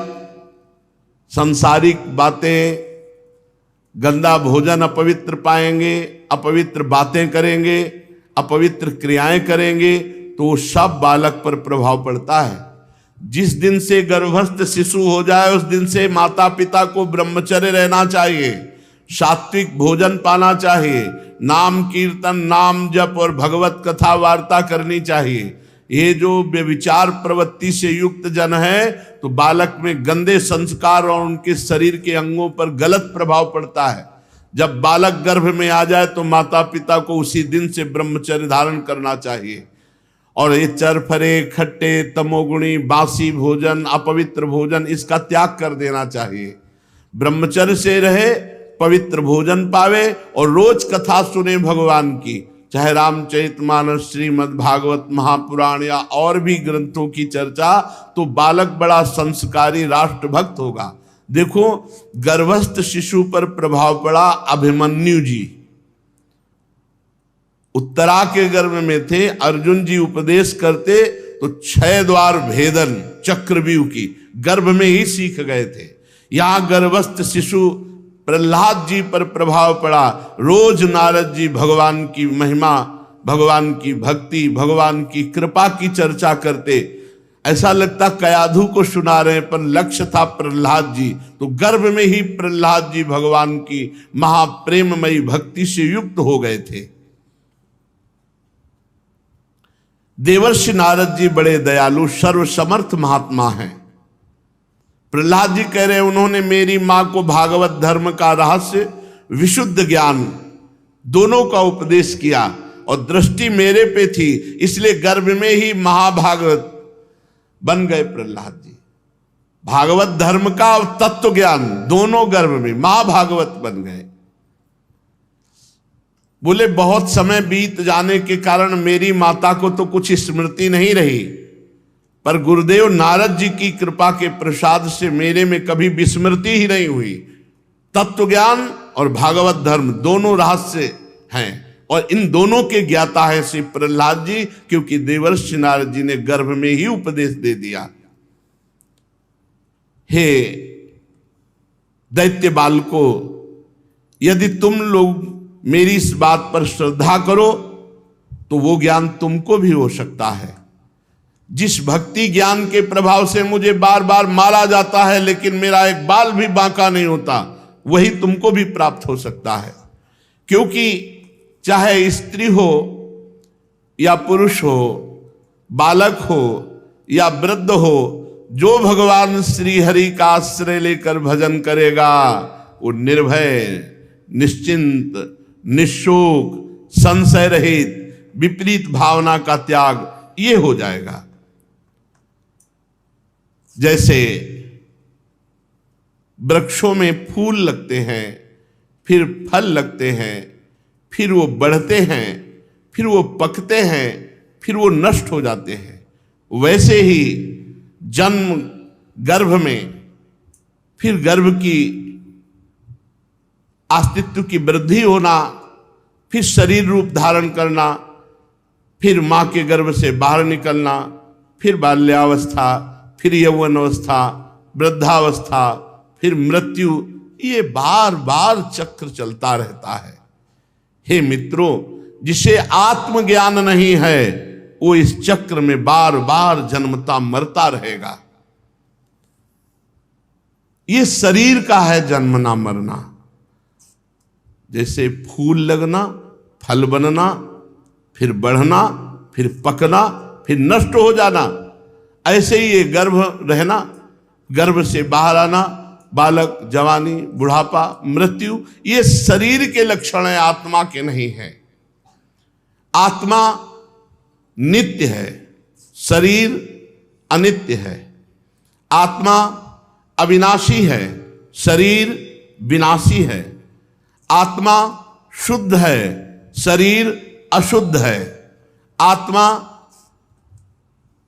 सांसारिक बातें, गंदा भोजन अपवित्र पाएंगे, अपवित्र बातें करेंगे, अपवित्र क्रियाएं करेंगे, तो सब बालक पर प्रभाव पड़ता है। जिस दिन से गर्भस्थ शिशु हो जाए, उस दिन से माता पिता को ब्रह्मचर्य रहना चाहिए, सात्विक भोजन पाना चाहिए, नाम कीर्तन, नाम जप और भगवत कथा वार्ता करनी चाहिए। ये जो व्यभिचार प्रवृत्ति से युक्त जन है, तो बालक में गंदे संस्कार और उनके शरीर के अंगों पर गलत प्रभाव पड़ता है। जब बालक गर्भ में आ जाए तो माता पिता को उसी दिन से ब्रह्मचर्य धारण करना चाहिए। और ये चरफरे, खट्टे, तमोगुणी, बासी भोजन, अपवित्र भोजन, इसका त्याग कर देना चाहिए। ब्रह्मचर्य से रहे, पवित्र भोजन पावे और रोज कथा सुने भगवान की, चाहे रामचरितमानस, श्रीमद् भागवत, महापुराण या और भी ग्रंथों की चर्चा, तो बालक बड़ा संस्कारी राष्ट्रभक्त होगा। देखो, गर्भस्थ शिशु पर प्रभाव पड़ा अभिमन्यु जी। उत्तरा के गर्भ में थे, अर्जुन जी उपदेश करते तो 6 द्वार भेदन चक्रव्यूह की गर्भ में ही सीख गए थे। यहां गर्भस्थ शिशु प्रहलाद जी पर प्रभाव पड़ा। रोज नारद जी भगवान की महिमा, भगवान की भक्ति, भगवान की कृपा की चर्चा करते। ऐसा लगता कयाधु को सुना रहे, पर लक्ष्य था प्रहलाद जी। तो गर्भ में ही प्रहलाद जी भगवान की महाप्रेममयी भक्ति से युक्त हो गए थे। देवर्षि नारद जी बड़े दयालु, सर्वसमर्थ महात्मा हैं। प्रहलाद जी कह रहे हैं, उन्होंने मेरी मां को भागवत धर्म का रहस्य, विशुद्ध ज्ञान दोनों का उपदेश किया, और दृष्टि मेरे पे थी, इसलिए गर्भ में ही महाभागवत बन गए प्रहलाद जी। भागवत धर्म का और तत्व ज्ञान दोनों गर्भ में महाभागवत बन गए। बोले, बहुत समय बीत जाने के कारण मेरी माता को तो कुछ स्मृति नहीं रही, पर गुरुदेव नारद जी की कृपा के प्रसाद से मेरे में कभी विस्मृति ही नहीं हुई। तत्व ज्ञान और भागवत धर्म दोनों रहस्य हैं, और इन दोनों के ज्ञाता है श्री प्रहलाद जी, क्योंकि देवर्षि नारद जी ने गर्भ में ही उपदेश दे दिया। हे दैत्य बालको, यदि तुम लोग मेरी इस बात पर श्रद्धा करो तो वो ज्ञान तुमको भी हो सकता है। जिस भक्ति ज्ञान के प्रभाव से मुझे बार बार मारा जाता है लेकिन मेरा एक बाल भी बांका नहीं होता, वही तुमको भी प्राप्त हो सकता है। क्योंकि चाहे स्त्री हो या पुरुष हो, बालक हो या वृद्ध हो, जो भगवान श्री हरि का आश्रय लेकर भजन करेगा वो निर्भय, निश्चिंत, निशोक, संशय रहित, विपरीत भावना का त्याग ये हो जाएगा। जैसे वृक्षों में फूल लगते हैं, फिर फल लगते हैं, फिर वो बढ़ते हैं, फिर वो पकते हैं, फिर वो नष्ट हो जाते हैं, वैसे ही जन्म गर्भ में, फिर गर्भ की अस्तित्व की वृद्धि होना, फिर शरीर रूप धारण करना, फिर मां के गर्भ से बाहर निकलना, फिर बाल्यावस्था, फिर यौवन अवस्था, वृद्धावस्था, फिर मृत्यु, ये बार बार चक्र चलता रहता है। हे मित्रों, जिसे आत्मज्ञान नहीं है वो इस चक्र में बार बार जन्मता मरता रहेगा। ये शरीर का है जन्मना मरना। जैसे फूल लगना, फल बनना, फिर बढ़ना, फिर पकना, फिर नष्ट हो जाना, ऐसे ही ये गर्भ रहना, गर्भ से बाहर आना, बालक, जवानी, बुढ़ापा, मृत्यु, ये शरीर के लक्षण है, आत्मा के नहीं है। आत्मा नित्य है, शरीर अनित्य है। आत्मा अविनाशी है, शरीर विनाशी है। आत्मा शुद्ध है, शरीर अशुद्ध है। आत्मा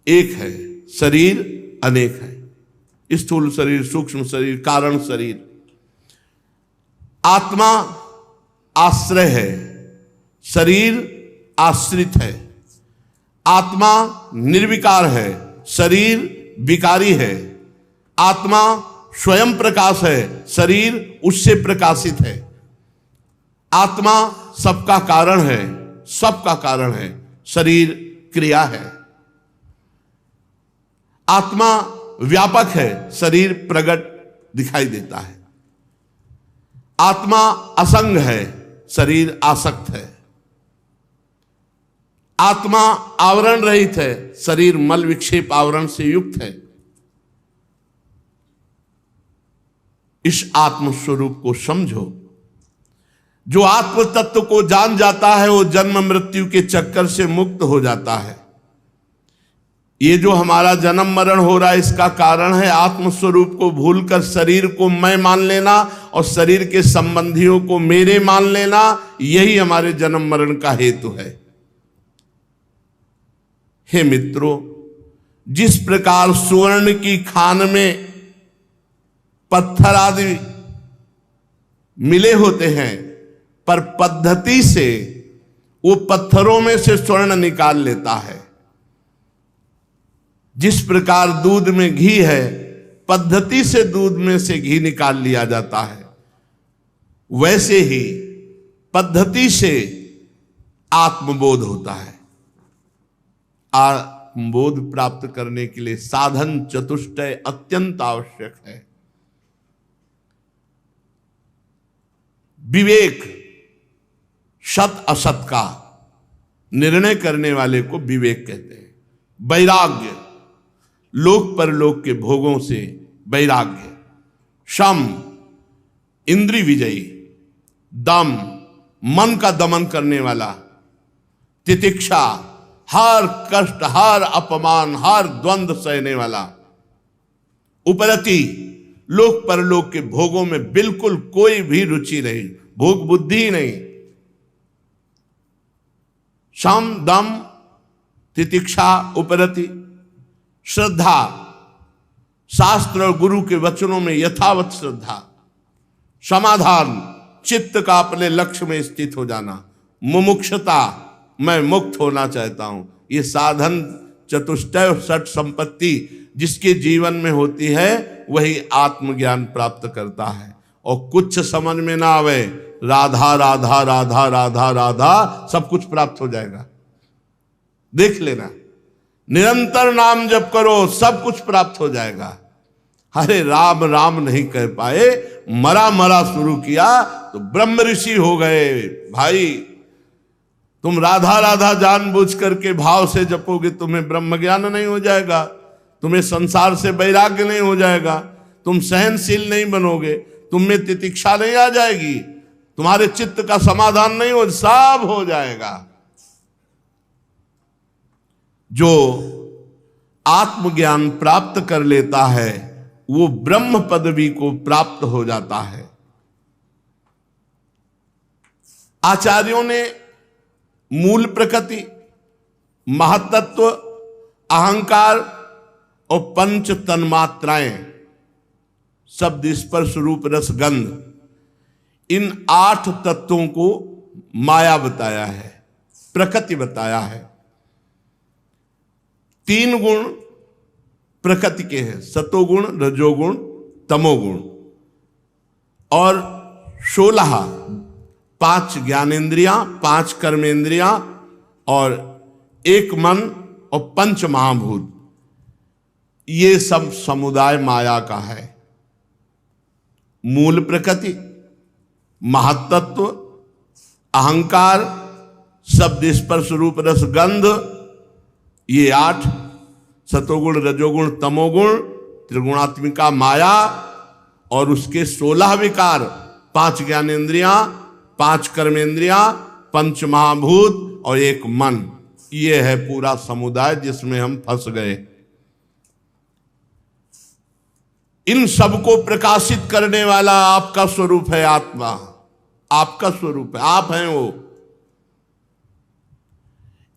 एक है, शरीर अनेक है। स्थूल शरीर, सूक्ष्म शरीर, कारण शरीर। आत्मा आश्रय है, शरीर आश्रित है। आत्मा निर्विकार है, शरीर विकारी है। आत्मा स्वयं प्रकाश है, शरीर उससे प्रकाशित है। आत्मा सबका कारण है, सबका कारण है, शरीर क्रिया है। आत्मा व्यापक है, शरीर प्रकट दिखाई देता है। आत्मा असंग है, शरीर आसक्त है। आत्मा आवरण रहित है, शरीर मल विक्षेप आवरण से युक्त है। इस आत्म स्वरूप को समझो। जो आत्म तत्व को जान जाता है वो जन्म मृत्यु के चक्कर से मुक्त हो जाता है। ये जो हमारा जन्म मरण हो रहा है इसका कारण है आत्म स्वरूप को भूलकर शरीर को मैं मान लेना और शरीर के संबंधियों को मेरे मान लेना। यही हमारे जन्म मरण का हेतु है। हे मित्रों, जिस प्रकार सुवर्ण की खान में पत्थर आदि मिले होते हैं, पर पद्धति से वो पत्थरों में से स्वर्ण निकाल लेता है। जिस प्रकार दूध में घी है, पद्धति से दूध में से घी निकाल लिया जाता है, वैसे ही पद्धति से आत्मबोध होता है। आत्मबोध प्राप्त करने के लिए साधन चतुष्टय अत्यंत आवश्यक है। विवेक, सत असत का निर्णय करने वाले को विवेक कहते हैं। वैराग्य, लोक परलोक के भोगों से वैराग्य। शम, इंद्रिय विजयी। दम, मन का दमन करने वाला। तितिक्षा, हर कष्ट, हर अपमान, हर द्वंद्व सहने वाला। उपरति, लोक परलोक के भोगों में बिल्कुल कोई भी रुचि नहीं, भोग बुद्धि ही नहीं। शम, दम, तितिक्षा, उपरति। श्रद्धा, शास्त्र और गुरु के वचनों में यथावत श्रद्धा। समाधान, चित्त का अपने लक्ष्य में स्थित हो जाना। मुमुक्षता, मैं मुक्त होना चाहता हूं। ये साधन चतुष्टय और षट संपत्ति जिसके जीवन में होती है वही आत्मज्ञान प्राप्त करता है। और कुछ समझ में ना आवे, राधा राधा राधा राधा राधा सब कुछ प्राप्त हो जाएगा। देख लेना, निरंतर नाम जप करो, सब कुछ प्राप्त हो जाएगा। अरे राम राम नहीं कह पाए, मरा मरा शुरू किया तो ब्रह्म ऋषि हो गए। भाई तुम राधा राधा जानबूझ करके भाव से जपोगे, तुम्हें ब्रह्म ज्ञान नहीं हो जाएगा, तुम्हें संसार से वैराग्य नहीं हो जाएगा, तुम सहनशील नहीं बनोगे, तुम में तितिक्षा नहीं आ जाएगी, तुम्हारे चित्त का समाधान नहीं हो, सब हो जाएगा। जो आत्मज्ञान प्राप्त कर लेता है वो ब्रह्म पदवी को प्राप्त हो जाता है। आचार्यों ने मूल प्रकृति, महतत्व, अहंकार और पंच तन्मात्राएं, शब्द, स्पर्श, रूप, रस, गंध, इन 8 तत्वों को माया बताया है, प्रकृति बताया है। 3 गुण प्रकृति के हैं, सतोगुण, रजोगुण, तमोगुण, और 16, 5 ज्ञानेंद्रियां, 5 कर्मेंद्रियां और 1 मन और 5 महाभूत, ये सब समुदाय माया का है। मूल प्रकृति, महत्त्व, अहंकार, शब्द, स्पर्श, रूप, रस, गंध, ये 8, सतोगुण, रजोगुण, तमोगुण, त्रिगुणात्मिका माया और उसके 16 विकार, 5 ज्ञानेंद्रियां, 5 कर्मेंद्रियां, 5 महाभूत और 1 मन, ये है पूरा समुदाय जिसमें हम फंस गए। इन सबको प्रकाशित करने वाला आपका स्वरूप है आत्मा, आपका स्वरूप है, आप हैं वो।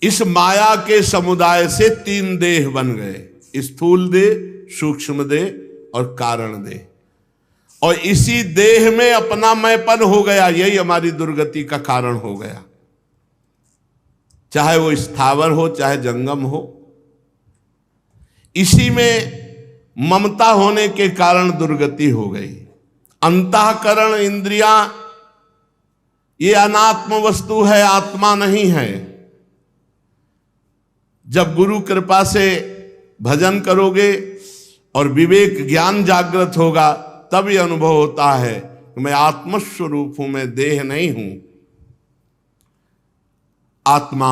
इस माया के समुदाय से 3 देह बन गए, स्थूल देह, सूक्ष्म देह और कारण देह, और इसी देह में अपना मैंपन हो गया, यही हमारी दुर्गति का कारण हो गया। चाहे वो स्थावर हो चाहे जंगम हो, इसी में ममता होने के कारण दुर्गति हो गई। अंतःकरण, इंद्रियां, ये अनात्म वस्तु है, आत्मा नहीं है। जब गुरु कृपा से भजन करोगे और विवेक ज्ञान जागृत होगा, तब यह अनुभव होता है कि मैं आत्मस्वरूप हूं, मैं देह नहीं हूं। आत्मा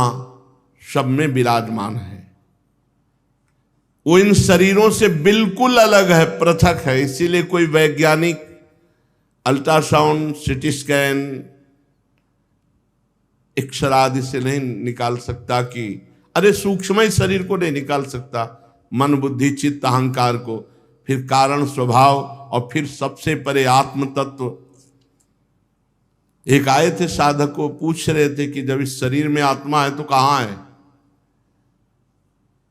सब में विराजमान है, वो इन शरीरों से बिल्कुल अलग है, पृथक है। इसीलिए कोई वैज्ञानिक अल्ट्रासाउंड, सिटी स्कैन, एक्सरे आदि से नहीं निकाल सकता कि अरे सूक्ष्म शरीर को नहीं निकाल सकता, मन, बुद्धि, चित्त, अहंकार को, फिर कारण, स्वभाव और फिर सबसे परे आत्म तत्व। एक आए थे साधक को, पूछ रहे थे कि जब इस शरीर में आत्मा है तो कहाँ है?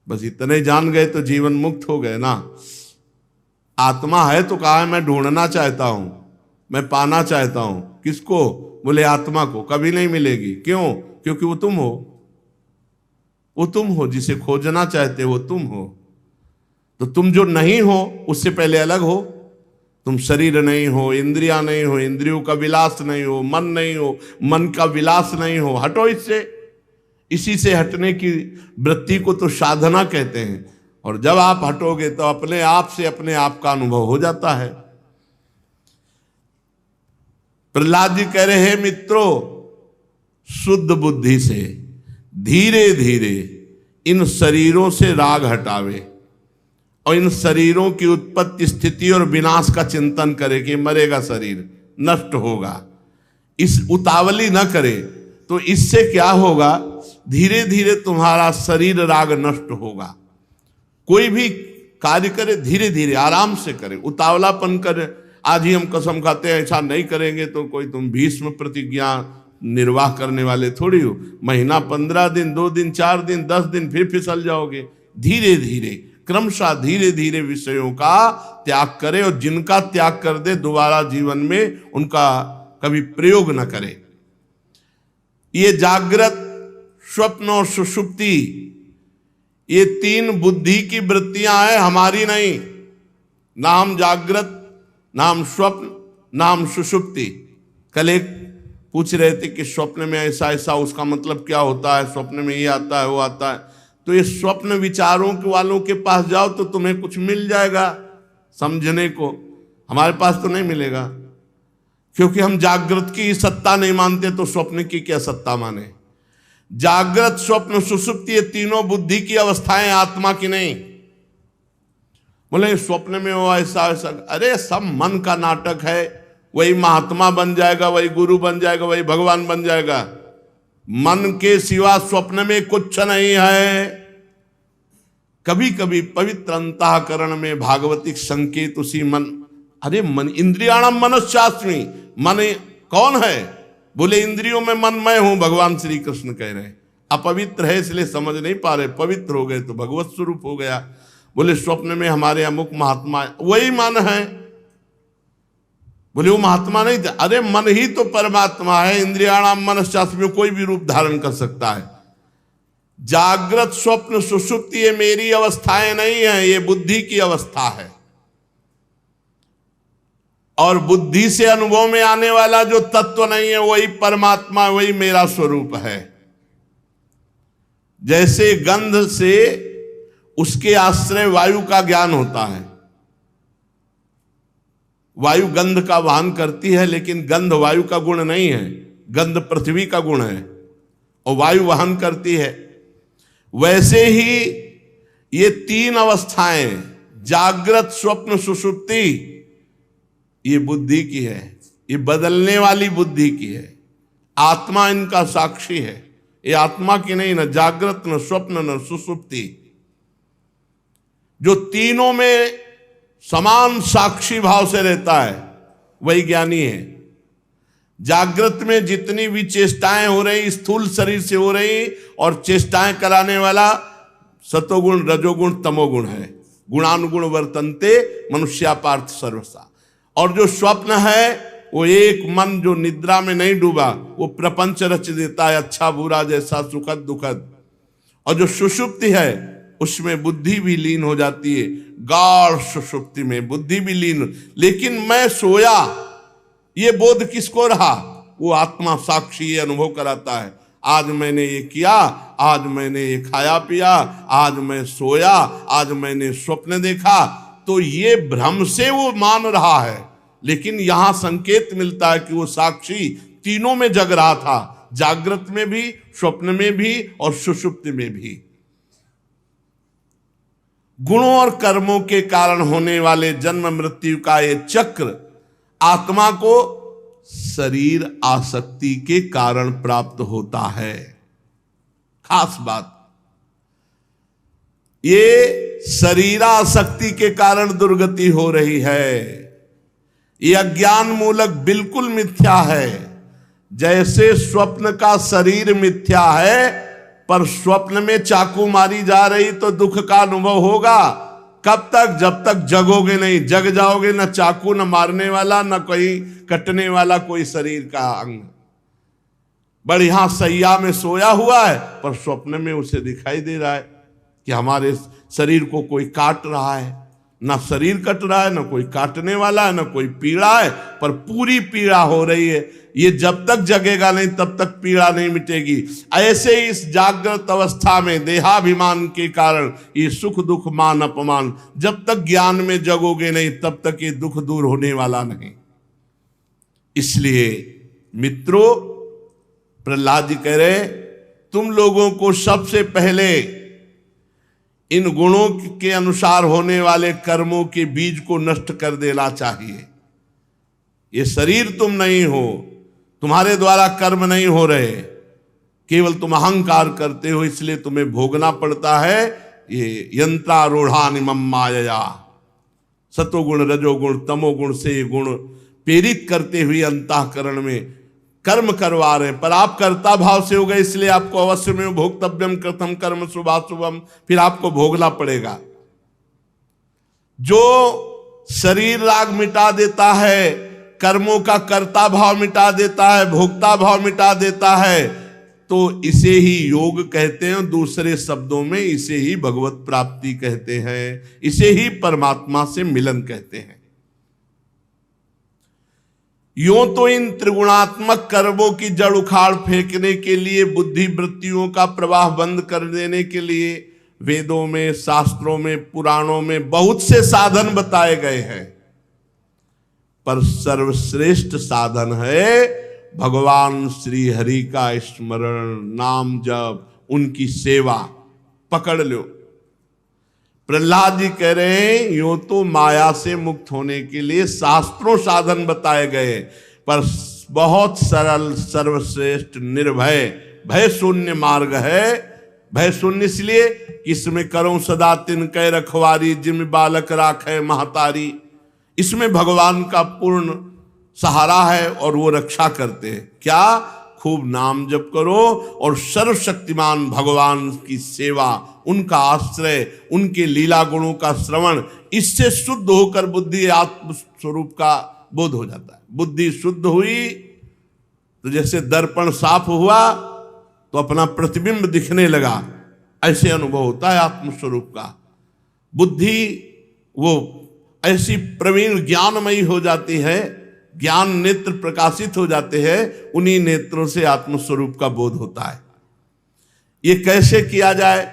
बस इतने जान गए तो जीवन मुक्त हो गए ना। आत्मा है तो कहाँ है? मैं ढूंढना चाहता हूं, मैं पाना चाहता हूं। किसको? बोले आत्मा को। कभी नहीं मिलेगी। क्यों? क्योंकि वो तुम हो, वो तुम हो, जिसे खोजना चाहते हो वो तुम हो। तो तुम जो नहीं हो उससे पहले अलग हो। तुम शरीर नहीं हो, इंद्रियां नहीं हो, इंद्रियों का विलास नहीं हो, मन नहीं हो, मन का विलास नहीं हो। हटो इससे। इसी से हटने की वृत्ति को तो साधना कहते हैं। और जब आप हटोगे तो अपने आप से अपने आप का अनुभव हो जाता है। प्रहलाद जी कह रहे हैं, मित्रों, शुद्ध बुद्धि से धीरे धीरे इन शरीरों से राग हटावे और इन शरीरों की उत्पत्ति, स्थिति और विनाश का चिंतन करे कि मरेगा शरीर, नष्ट होगा। इस उतावली न करे तो इससे क्या होगा? धीरे धीरे तुम्हारा शरीर राग नष्ट होगा। कोई भी कार्य करे धीरे धीरे, आराम से करे, उतावलापन करे। आज ही हम कसम खाते हैं ऐसा नहीं करेंगे तो कोई तुम भीष्म प्रतिज्ञा निर्वाह करने वाले थोड़ी हो। महीना, 15 दिन, 2 दिन, 4 दिन, 10 दिन, फिर फिसल जाओगे। धीरे धीरे, क्रमशः धीरे धीरे विषयों का त्याग करे, और जिनका त्याग कर दे दोबारा जीवन में उनका कभी प्रयोग न करे। ये जागृत, स्वप्न और सुषुप्ति, ये 3 बुद्धि की वृत्तियां हैं, हमारी नहीं। ना हम जागृत, ना हम स्वप्न, ना हम सुषुप्ति। कल एक पूछ रहे थे कि स्वप्न में ऐसा ऐसा, उसका मतलब क्या होता है? स्वप्न में ये आता है, वो आता है। तो ये स्वप्न विचारों के वालों के पास जाओ तो तुम्हें कुछ मिल जाएगा समझने को, हमारे पास तो नहीं मिलेगा, क्योंकि हम जागृत की सत्ता नहीं मानते तो स्वप्न की क्या सत्ता माने। जागृत स्वप्न सुषुप्ति ये तीनों बुद्धि की अवस्थाएं, आत्मा की नहीं। बोले स्वप्न में वो ऐसा ऐसा, अरे सब मन का नाटक है। वही महात्मा बन जाएगा, वही गुरु बन जाएगा, वही भगवान बन जाएगा। मन के सिवा स्वप्न में कुछ नहीं है। कभी कभी पवित्र अंतःकरण में भागवतिक संकेत उसी मन, अरे मन इंद्रियाणाम मनश्चास्मि, मन कौन है? बोले इंद्रियों में मन मैं हूं, भगवान श्री कृष्ण कह रहे हैं। अपवित्र है इसलिए समझ नहीं पा रहे, पवित्र हो गए तो भगवत स्वरूप हो गया। बोले स्वप्न में हमारे अमुक महात्मा, वही मन है। बोले वो महात्मा नहीं थे, अरे मन ही तो परमात्मा है। इंद्रियाणाम मनश्चास्मि कोई भी रूप धारण कर सकता है। जागृत स्वप्न सुषुप्ति ये मेरी अवस्थाएं नहीं है, ये बुद्धि की अवस्था है। और बुद्धि से अनुभव में आने वाला जो तत्व नहीं है वही परमात्मा, वही मेरा स्वरूप है। जैसे गंध से उसके आश्रय वायु का ज्ञान होता है। वायु गंध का वहन करती है, लेकिन गंध वायु का गुण नहीं है, गंध पृथ्वी का गुण है और वायु वहन करती है। वैसे ही ये तीन अवस्थाएं, जागृत स्वप्न सुषुप्ति, ये बुद्धि की है, ये बदलने वाली बुद्धि की है। आत्मा इनका साक्षी है, ये आत्मा की नहीं, न जागृत न स्वप्न न सुषुप्ति। जो तीनों में समान साक्षी भाव से रहता है वही ज्ञानी है। जागृत में जितनी भी चेष्टाएं हो रही स्थूल शरीर से हो रही, और चेष्टाएं कराने वाला सतोगुण रजोगुण तमोगुण है। गुणानुगुण वर्तन्ते मनुष्या पार्थ सर्वसा। और जो स्वप्न है वो एक मन जो निद्रा में नहीं डूबा, वो प्रपंच रच देता है, अच्छा बुरा जैसा सुखद दुखद। और जो सुषुप्ति है उसमें बुद्धि भी लीन हो जाती है, गाढ़ सुषुप्ति में बुद्धि भी लीन। लेकिन मैं सोया, ये बोध किसको रहा? वो आत्मा साक्षी ये अनुभव कराता है, आज मैंने ये किया, आज मैंने ये खाया पिया, आज मैं सोया, आज मैंने स्वप्न देखा। तो ये भ्रम से वो मान रहा है, लेकिन यहां संकेत मिलता है कि वो साक्षी तीनों में जग रहा था, जागृत में भी, स्वप्न में भी और सुषुप्ति में भी। गुणों और कर्मों के कारण होने वाले जन्म मृत्यु का ये चक्र आत्मा को शरीर आसक्ति के कारण प्राप्त होता है। खास बात, ये शरीरासक्ति के कारण दुर्गति हो रही है। ये अज्ञान मूलक बिल्कुल मिथ्या है। जैसे स्वप्न का शरीर मिथ्या है, पर स्वप्न में चाकू मारी जा रही तो दुख का अनुभव होगा। कब तक? जब तक जगोगे नहीं। जग जाओगे न चाकू न मारने वाला, न कोई कटने वाला कोई शरीर का अंग। बढ़िया सैया में सोया हुआ है, पर स्वप्न में उसे दिखाई दे रहा है कि हमारे शरीर को कोई काट रहा है। न शरीर कट रहा है, न कोई काटने वाला है, न कोई पीड़ा है, पर पूरी पीड़ा हो रही है। ये जब तक जगेगा नहीं तब तक पीड़ा नहीं मिटेगी। ऐसे ही इस जागृत अवस्था में देहाभिमान के कारण ये सुख दुख मान अपमान, जब तक ज्ञान में जगोगे नहीं तब तक ये दुख दूर होने वाला नहीं। इसलिए मित्रों, प्रहलाद जी कह रहे, तुम लोगों को सबसे पहले इन गुणों के अनुसार होने वाले कर्मों के बीज को नष्ट कर देना चाहिए। ये शरीर तुम नहीं हो, तुम्हारे द्वारा कर्म नहीं हो रहे, केवल तुम अहंकार करते हो, इसलिए तुम्हें भोगना पड़ता है ये यंत्रारूढ़ानि मम मायया। सतोगुण रजोगुण तमोगुण से गुण प्रेरित करते हुए अंतःकरण में कर्म करवा रहे, पर आप कर्ता भाव से हो गए, इसलिए आपको अवश्य में भोक्तव्यम कृतम कर्म शुभाशुभम, फिर आपको भोगना पड़ेगा। जो शरीर राग मिटा देता है, कर्मों का कर्ता भाव मिटा देता है, भोक्ता भाव मिटा देता है, तो इसे ही योग कहते हैं। दूसरे शब्दों में इसे ही भगवत प्राप्ति कहते हैं, इसे ही परमात्मा से मिलन कहते हैं। यूं तो इन त्रिगुणात्मक कर्मों की जड़ उखाड़ फेंकने के लिए, बुद्धि वृत्तियों का प्रवाह बंद कर देने के लिए वेदों में, शास्त्रों में, पुराणों में बहुत से साधन बताए गए हैं, पर सर्वश्रेष्ठ साधन है भगवान श्री हरि का स्मरण, नाम जप, उनकी सेवा। पकड़ लो। प्रहलाद जी कह रहे हैं यूं तो माया से मुक्त होने के लिए शास्त्रों साधन बताए गए, पर बहुत सरल, सर्वश्रेष्ठ, निर्भय, भय शून्य मार्ग है। भय शून्य इसलिए कि इसमें करो सदा तिनकै रखवारी, जिम बालक राखे महतारी। इसमें भगवान का पूर्ण सहारा है और वो रक्षा करते हैं। क्या? खूब नाम जप करो और सर्वशक्तिमान भगवान की सेवा, उनका आश्रय, उनके लीला गुणों का श्रवण। इससे शुद्ध होकर बुद्धि आत्म स्वरूप का बोध हो जाता है। बुद्धि शुद्ध हुई तो जैसे दर्पण साफ हुआ तो अपना प्रतिबिंब दिखने लगा, ऐसे अनुभव होता है आत्मस्वरूप का। बुद्धि वो ऐसी प्रवीण ज्ञानमयी हो जाती है, ज्ञान नेत्र प्रकाशित हो जाते हैं, उन्हीं नेत्रों से आत्मस्वरूप का बोध होता है। ये कैसे किया जाए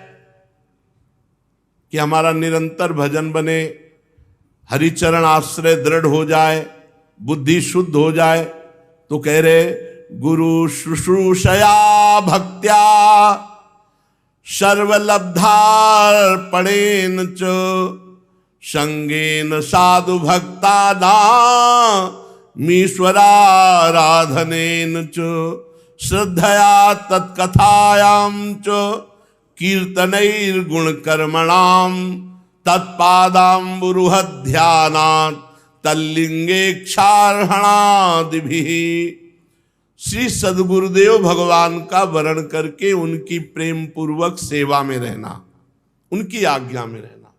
कि हमारा निरंतर भजन बने, हरिचरण आश्रय दृढ़ हो जाए, बुद्धि शुद्ध हो जाए? तो कह रहे गुरु शुश्रूषया भक्त्या सर्वलब्धार्पणेन च संगेन साधु भक्ता मीश्वराराधनेन च श्रद्धया तत्कथायां च कीर्तनैर्गुणकर्मणां तत्पादाम्बुरुहध्यानात् तल्लिंगेक्षार्हणादिभिः। श्री सद्गुरुदेव भगवान का वर्ण करके उनकी प्रेम पूर्वक सेवा में रहना, उनकी आज्ञा में रहना।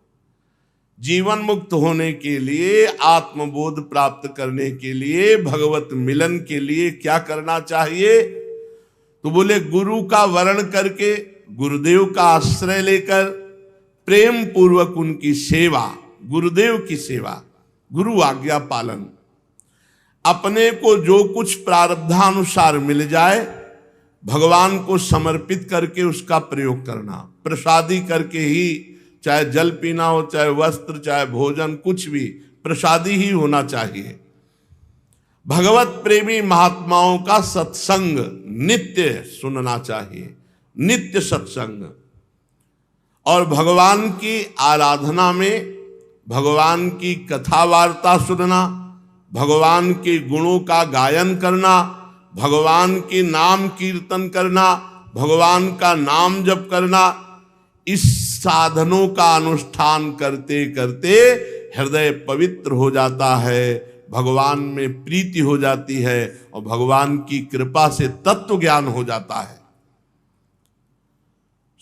जीवन मुक्त होने के लिए, आत्मबोध प्राप्त करने के लिए, भगवत मिलन के लिए क्या करना चाहिए? तो बोले गुरु का वर्ण करके, गुरुदेव का आश्रय लेकर प्रेम पूर्वक उनकी सेवा, गुरुदेव की सेवा, गुरु आज्ञा पालन। अपने को जो कुछ प्रारब्धानुसार मिल जाए भगवान को समर्पित करके उसका प्रयोग करना। प्रसादी करके ही, चाहे जल पीना हो, चाहे वस्त्र, चाहे भोजन, कुछ भी प्रसादी ही होना चाहिए। भगवत प्रेमी महात्माओं का सत्संग नित्य सुनना चाहिए, नित्य सत्संग। और भगवान की आराधना में भगवान की कथा वार्ता सुनना, भगवान के गुणों का गायन करना, भगवान के नाम कीर्तन करना, भगवान का नाम जप करना, इस साधनों का अनुष्ठान करते करते हृदय पवित्र हो जाता है, भगवान में प्रीति हो जाती है और भगवान की कृपा से तत्व ज्ञान हो जाता है।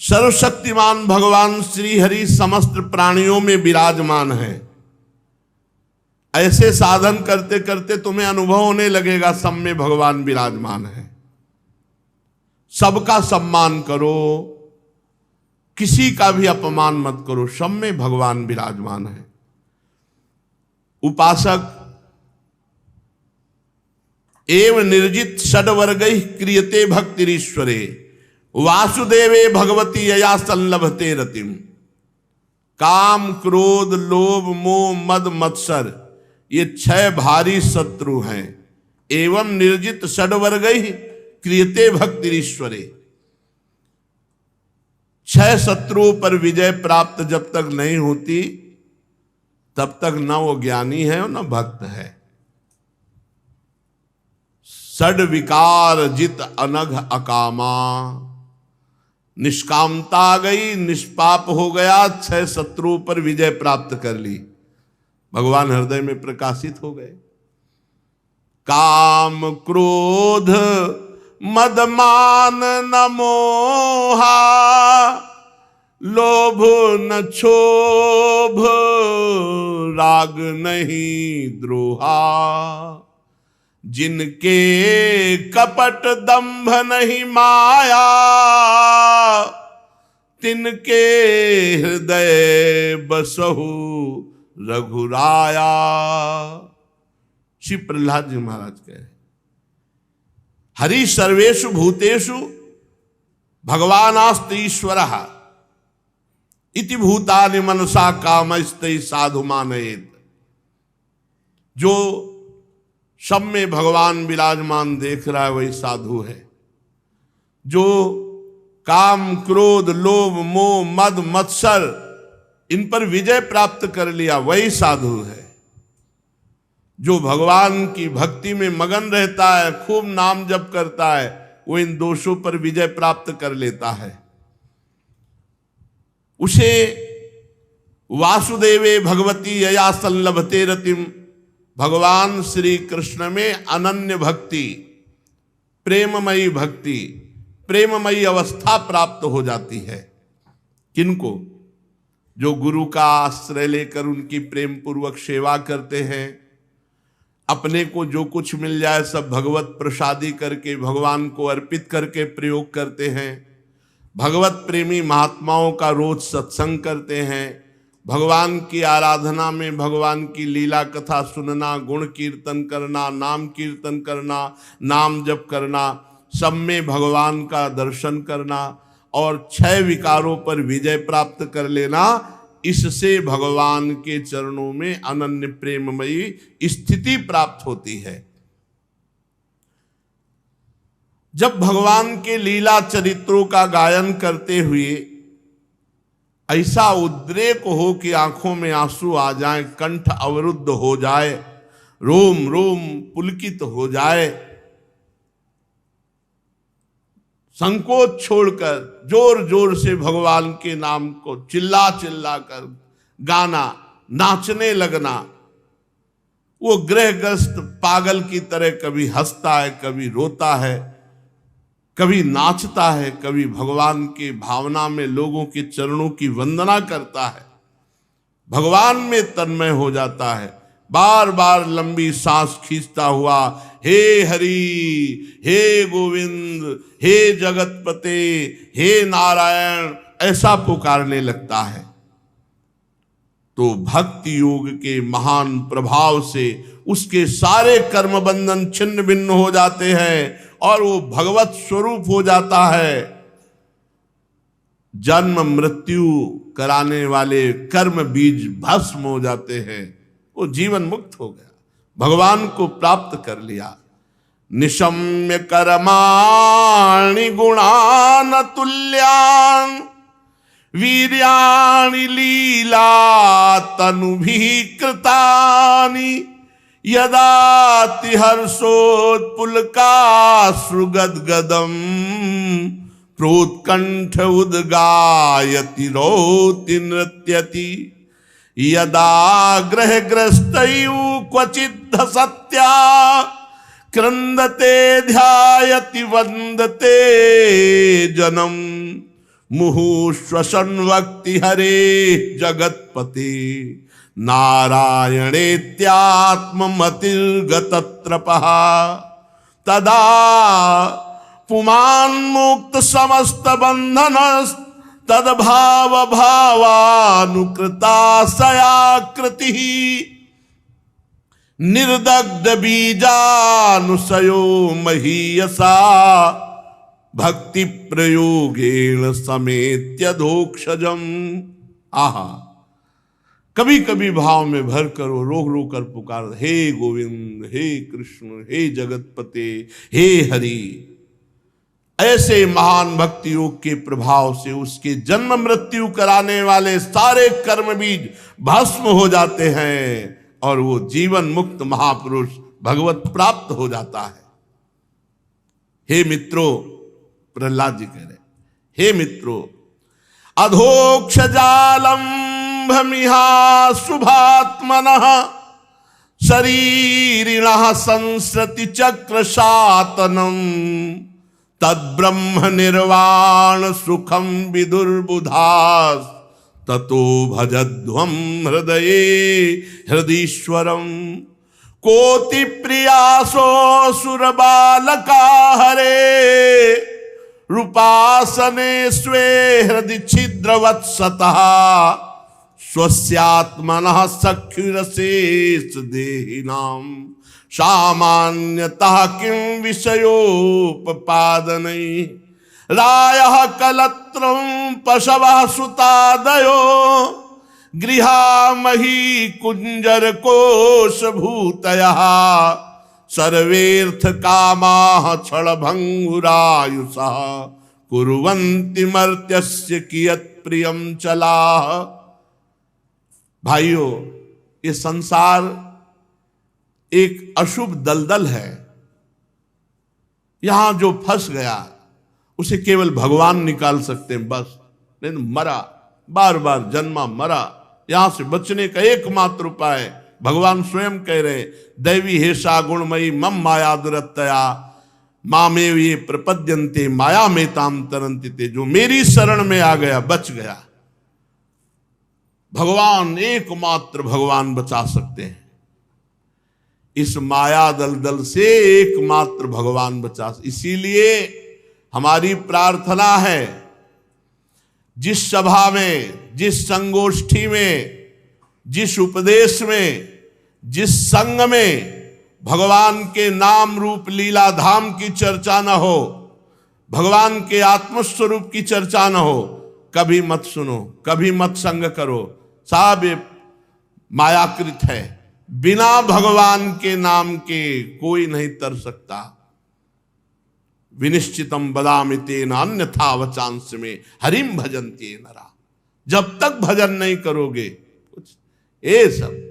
सर्वशक्तिमान भगवान श्री हरि समस्त प्राणियों में विराजमान है। ऐसे साधन करते करते तुम्हें अनुभव होने लगेगा सब में भगवान विराजमान है। सबका सम्मान करो, किसी का भी अपमान मत करो, सब में भगवान विराजमान है। उपासक एव निर्जित षड्वर्गैः क्रियते भक्तिरीश्वरे वासुदेवे भगवती यया संलभते रतिम। काम, क्रोध, लोभ, मोह, मद, मत्सर, ये 6 भारी शत्रु हैं। एवं निर्जित षड्वर्गैः क्रियते भक्तिरीश्वरे। 6 शत्रुओं पर विजय प्राप्त जब तक नहीं होती तब तक न वो ज्ञानी है और न भक्त है। षड विकार जित अनघ अकामा। निष्कामता आ गई, निष्पाप हो गया, 6 शत्रुओं पर विजय प्राप्त कर ली, भगवान हृदय में प्रकाशित हो गए। काम, क्रोध, मद, मान, न मोहा, लोभ न क्षोभ, राग नहीं द्रोहा। जिनके कपट दंभ नहीं माया, तिनके हृदय बसहु रघुराया। श्री प्रहलाद जी महाराज कह रहे, हरि सर्वेषु भूतेषु भगवानास्त ईश्वरः। इति भूतानि मनसा कामस्तै साधु मानयेत। जो सब में भगवान विराजमान देख रहा है वही साधु है। जो काम, क्रोध, लोभ, मोह, मद, मत्सर इन पर विजय प्राप्त कर लिया वही साधु है। जो भगवान की भक्ति में मगन रहता है, खूब नाम जप करता है, वो इन दोषों पर विजय प्राप्त कर लेता है। उसे वासुदेवे भगवती यया संलभते रतिम, भगवान श्री कृष्ण में अनन्य भक्ति, प्रेममयी भक्ति, प्रेममयी अवस्था प्राप्त हो जाती है। किनको? जो गुरु का आश्रय लेकर उनकी प्रेम पूर्वक सेवा करते हैं, अपने को जो कुछ मिल जाए सब भगवत प्रसादी करके भगवान को अर्पित करके प्रयोग करते हैं। भगवत प्रेमी महात्माओं का रोज सत्संग करते हैं। भगवान की आराधना में भगवान की लीला कथा सुनना, गुण कीर्तन करना, नाम कीर्तन करना, नाम जप करना, सब में भगवान का दर्शन करना और 6 विकारों पर विजय प्राप्त कर लेना, इससे भगवान के चरणों में अनन्य प्रेममयी स्थिति प्राप्त होती है। जब भगवान के लीला चरित्रों का गायन करते हुए ऐसा उद्रेक हो कि आंखों में आंसू आ जाए, कंठ अवरुद्ध हो जाए, रोम रोम पुलकित हो जाए, संकोच छोड़कर जोर जोर से भगवान के नाम को चिल्ला चिल्ला कर गाना, नाचने लगना, वो ग्रहग्रस्त पागल की तरह कभी हंसता है, कभी रोता है, कभी नाचता है, कभी भगवान के भावना में लोगों के चरणों की वंदना करता है, भगवान में तन्मय हो जाता है, बार बार लंबी सांस खींचता हुआ हे हरि, हे गोविंद, हे जगतपते, हे नारायण ऐसा पुकारने लगता है। तो भक्ति योग के महान प्रभाव से उसके सारे कर्म बंधन छिन्न भिन्न हो जाते हैं और वो भगवत स्वरूप हो जाता है। जन्म मृत्यु कराने वाले कर्म बीज भस्म हो जाते हैं, वो जीवन मुक्त हो गया, भगवान को प्राप्त कर लिया। निशम्य कर्माणि गुणान तुल्यान वीर्याणि लीला तनुभिः कृतानि यदाति हर्षोत्पुलकाश्रुगद्गदम् प्रोत्कंठ उद्गायति रोति नृत्यति यदा ग्रहग्रस्तयु क्वचिद् सत्या क्रंदते ध्यायति वंदते जनम मुहुश्वसन वक्ति हरे जगतपते नारायणेत्यात्ममतिर्गतत्रपः तदा पुमान्मुक्त समस्त बंधन तद्भाव भावानुकृता सयाकृति निर्दग्ध बीजानुसयो महीयसा भक्ति प्रयोगेण समेत्य धोक्षजम। आहा, कभी कभी भाव में भर कर वो रो रो कर पुकार, हे गोविंद, हे कृष्ण, हे जगतपते, हे हरि। ऐसे महान भक्ति योग के प्रभाव से उसके जन्म मृत्यु कराने वाले सारे कर्म बीज भस्म हो जाते हैं और वो जीवन मुक्त महापुरुष भगवत प्राप्त हो जाता है। हे मित्रों, प्रहलाद जी कह रहे, हे मित्रों, अधोक्ष जालंभमिहा शुभात्मनः शरीरिणः संसृति चक्र शातनम तद्ब्रह्म निर्वाण सुखम विदुर्बुधास ततो भजध्वम हृदये हृदीश्वरम कोटि प्रियासो सुर बालका हरे रूपासने स्वे हृदि छिद्रवत्सतः स्वस्यात्मनः सख्युरशेष देहिनाम सामान्यतः किं विषयोपपादनै रायः कलत्रं पशवः सुतादयो गृहामही कुंजर कोश भूतयः सर्वेर्थ कामाः क्षणभंगुरायुषः कुर्वन्ति मर्त्यस्य कियत् प्रियं चलाः। भाइयों, ये संसार एक अशुभ दलदल है। यहां जो फंस गया उसे केवल भगवान निकाल सकते हैं, बस। नहीं तो मरा, बार बार जन्मा मरा। यहां से बचने का एकमात्र उपाय भगवान स्वयं कह रहे, दैवी हेषा गुणमयी मम माया दुरत्तया मामेव ये प्रपद्यन्ते माया में ताम तरन्ति ते। जो मेरी शरण में आ गया बच गया। भगवान, एकमात्र भगवान बचा सकते हैं। इस माया दलदल से एकमात्र भगवान बचा। इसीलिए हमारी प्रार्थना है, जिस सभा में, जिस संगोष्ठी में, जिस उपदेश में, जिस संग में भगवान के नाम रूप लीला धाम की चर्चा न हो, भगवान के आत्मस्वरूप की चर्चा न हो, कभी मत सुनो, कभी मत संग करो। सब मायाकृत है। बिना भगवान के नाम के कोई नहीं तर सकता। विनिश्चितम बदामि तेन अन्यथा वचांस में हरिम भजन्ति नरा। जब तक भजन नहीं करोगे कुछ, ये सब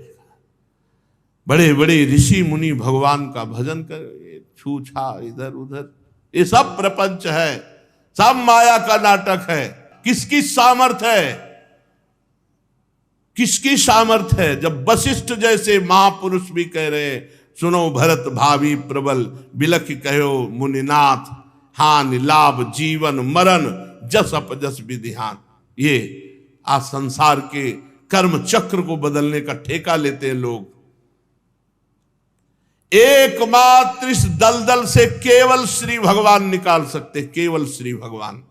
बड़े बड़े ऋषि मुनि भगवान का भजन कर, छू छा इधर उधर, ये सब प्रपंच है, सब माया का नाटक है। किसकी सामर्थ है, किसकी सामर्थ है? जब वशिष्ठ जैसे महापुरुष भी कह रहे, सुनो भरत भावी प्रबल बिलख कहो मुनिनाथ, हानि लाभ जीवन मरण जस अपजस विधिहान। ये आज संसार के कर्म चक्र को बदलने का ठेका लेते हैं लोग। एकमात्र इस दलदल से केवल श्री भगवान निकाल सकते, केवल श्री भगवान।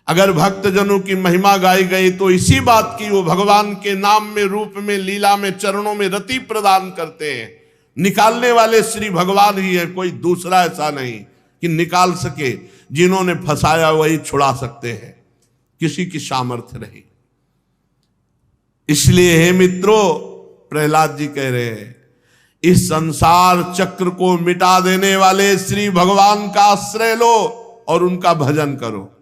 अगर भक्तजनों की महिमा गाई गई तो इसी बात की, वो भगवान के नाम में, रूप में, लीला में, चरणों में रति प्रदान करते हैं। निकालने वाले श्री भगवान ही है, कोई दूसरा ऐसा नहीं कि निकाल सके। जिन्होंने फंसाया वही छुड़ा सकते हैं, किसी की सामर्थ्य नहीं। इसलिए हे मित्रों, प्रहलाद जी कह रहे हैं, इस संसार चक्र को मिटा देने वाले श्री भगवान का आश्रय लो और उनका भजन करो।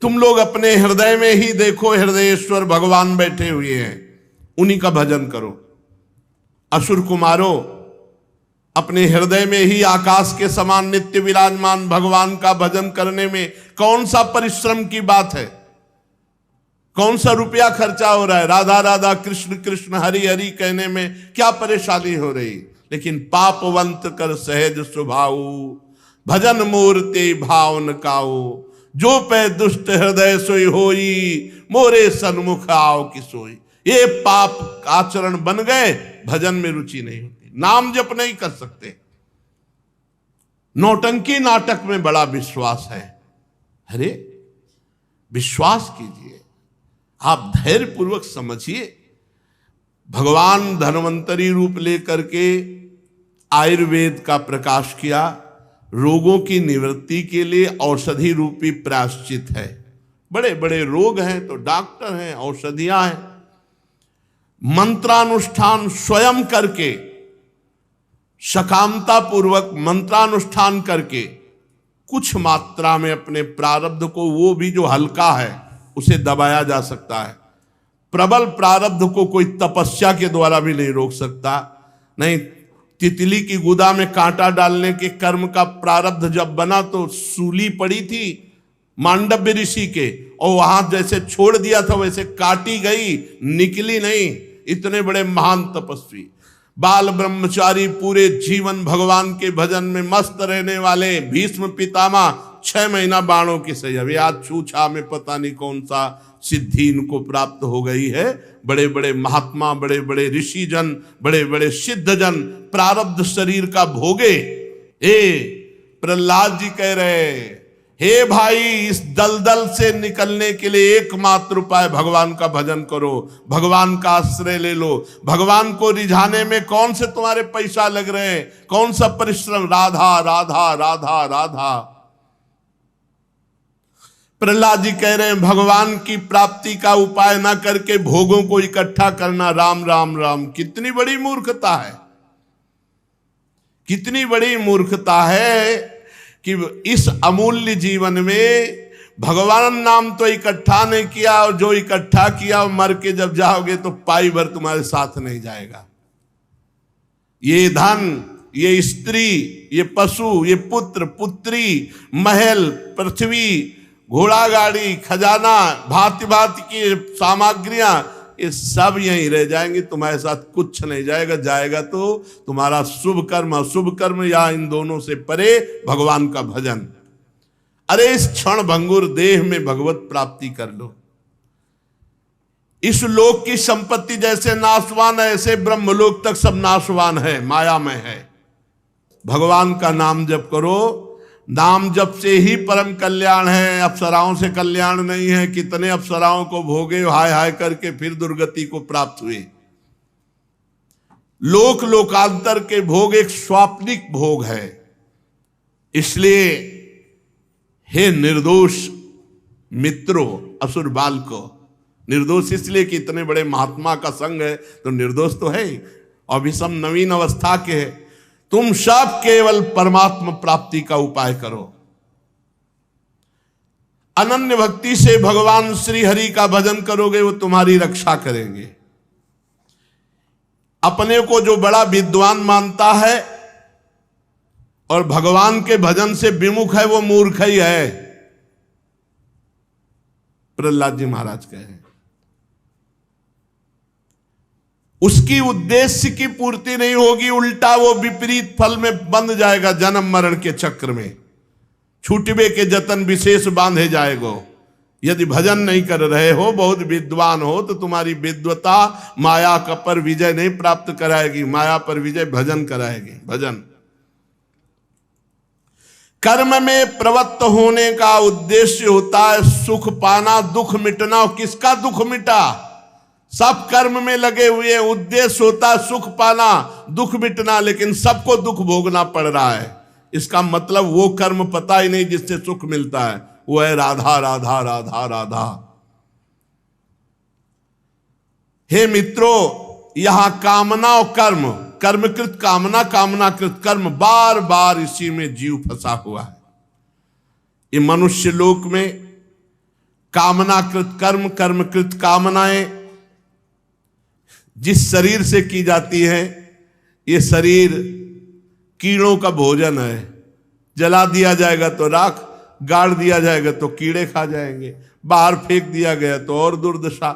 तुम लोग अपने हृदय में ही देखो, हृदयेश्वर भगवान बैठे हुए हैं, उन्हीं का भजन करो। असुर कुमारों, अपने हृदय में ही आकाश के समान नित्य विराजमान भगवान का भजन करने में कौन सा परिश्रम की बात है? कौन सा रुपया खर्चा हो रहा है? राधा राधा कृष्ण कृष्ण हरि हरि कहने में क्या परेशानी हो रही? लेकिन पापवंत कर सहज स्वभाव भजन मूर्ति भावन काऊ, जो पे दुष्ट हृदय सोई होई मोरे सन्मुख आओ की सोई। ये पाप आचरण बन गए, भजन में रुचि नहीं होती, नाम जप नहीं कर सकते। नौटंकी नाटक में बड़ा विश्वास है। अरे विश्वास कीजिए, आप धैर्य पूर्वक समझिए। भगवान धन्वंतरी रूप लेकर के आयुर्वेद का प्रकाश किया, रोगों की निवृत्ति के लिए औषधि रूपी प्रायश्चित है। बड़े बड़े रोग हैं तो डॉक्टर हैं, औषधियां हैं। मंत्रानुष्ठान स्वयं करके, सकामता पूर्वक मंत्रानुष्ठान करके कुछ मात्रा में अपने प्रारब्ध को, वो भी जो हल्का है, उसे दबाया जा सकता है। प्रबल प्रारब्ध को कोई तपस्या के द्वारा भी नहीं रोक सकता। नहीं, तितली की गुदा में कांटा डालने के कर्म का प्रारब्ध जब बना तो सूली पड़ी थी मांडव्य ऋषि के, और वहां जैसे छोड़ दिया था वैसे काटी गई, निकली नहीं। इतने बड़े महान तपस्वी, बाल ब्रह्मचारी, पूरे जीवन भगवान के भजन में मस्त रहने वाले भीष्म पितामह 6 महीना बाणों की सही। अभी आज छूछा में पता नहीं कौन सा सिद्धि इनको प्राप्त हो गई है। बड़े बड़े महात्मा, बड़े बड़े ऋषि जन, बड़े बड़े सिद्ध जन प्रारब्ध शरीर का भोगे। प्रहलाद जी कह रहे, हे भाई, इस दलदल से निकलने के लिए एकमात्र उपाय भगवान का भजन करो, भगवान का आश्रय ले लो। भगवान को रिझाने में कौन से तुम्हारे पैसा लग रहे हैं, कौन सा परिश्रम? राधा राधा राधा राधा। प्रहलाद जी कह रहे हैं भगवान की प्राप्ति का उपाय ना करके भोगों को इकट्ठा करना, राम राम राम। कितनी बड़ी मूर्खता है, कितनी बड़ी मूर्खता है कि इस अमूल्य जीवन में भगवान नाम तो इकट्ठा नहीं किया, और जो इकट्ठा किया वो मर के जब जाओगे तो पाई भर तुम्हारे साथ नहीं जाएगा। ये धन, ये स्त्री, ये पशु, ये पुत्र पुत्री, महल, पृथ्वी, घोड़ा गाड़ी, खजाना, भांति भांति की सामग्रियां, ये सब यहीं रह जाएंगे, तुम्हारे साथ कुछ नहीं जाएगा। जाएगा तो तुम्हारा शुभ कर्म, अशुभ कर्म, या इन दोनों से परे भगवान का भजन। अरे इस क्षण भंगुर देह में भगवत प्राप्ति कर लो। इस लोक की संपत्ति जैसे नाशवान है, ऐसे ब्रह्मलोक तक सब नाशवान है, माया में है। भगवान का नाम जप करो, नाम जप से ही परम कल्याण है, अप्सराओं से कल्याण नहीं है। कितने अप्सराओं को भोगे, हाय हाय करके फिर दुर्गति को प्राप्त हुए। लोक लोकांतर के भोग एक स्वाप्निक भोग है। इसलिए हे निर्दोष मित्रों, असुर बाल को निर्दोष इसलिए कि इतने बड़े महात्मा का संग है तो निर्दोष तो है, और भी सब नवीन अवस्था के है। तुम सब केवल परमात्मा प्राप्ति का उपाय करो। अनन्य भक्ति से भगवान श्री हरि का भजन करोगे, वो तुम्हारी रक्षा करेंगे। अपने को जो बड़ा विद्वान मानता है और भगवान के भजन से विमुख है, वो मूर्ख ही है। प्रहलाद जी महाराज कह रहे हैं उसकी उद्देश्य की पूर्ति नहीं होगी, उल्टा वो विपरीत फल में बंध जाएगा। जन्म मरण के चक्र में छूटबे के जतन विशेष बांधे जाएगो। यदि भजन नहीं कर रहे हो, बहुत विद्वान हो, तो तुम्हारी विद्वता माया का पर विजय नहीं प्राप्त कराएगी। माया पर विजय भजन कराएगी। भजन कर्म में प्रवृत्त होने का उद्देश्य होता है सुख पाना, दुख मिटना। किसका दुख मिटा? सब कर्म में लगे हुए, उद्देश्य होता है सुख पाना, दुख मिटना, लेकिन सबको दुख भोगना पड़ रहा है। इसका मतलब वो कर्म पता ही नहीं जिससे सुख मिलता है, वो है राधा राधा राधा राधा। हे मित्रों, यहां कामना और कर्म, कर्मकृत कामना, कामनाकृत कर्म, बार बार इसी में जीव फंसा हुआ है। ये मनुष्य लोक में कामनाकृत कर्म, कर्मकृत कामनाएं जिस शरीर से की जाती है, ये शरीर कीड़ों का भोजन है। जला दिया जाएगा तो राख, गाड़ दिया जाएगा तो कीड़े खा जाएंगे, बाहर फेंक दिया गया तो और दुर्दशा।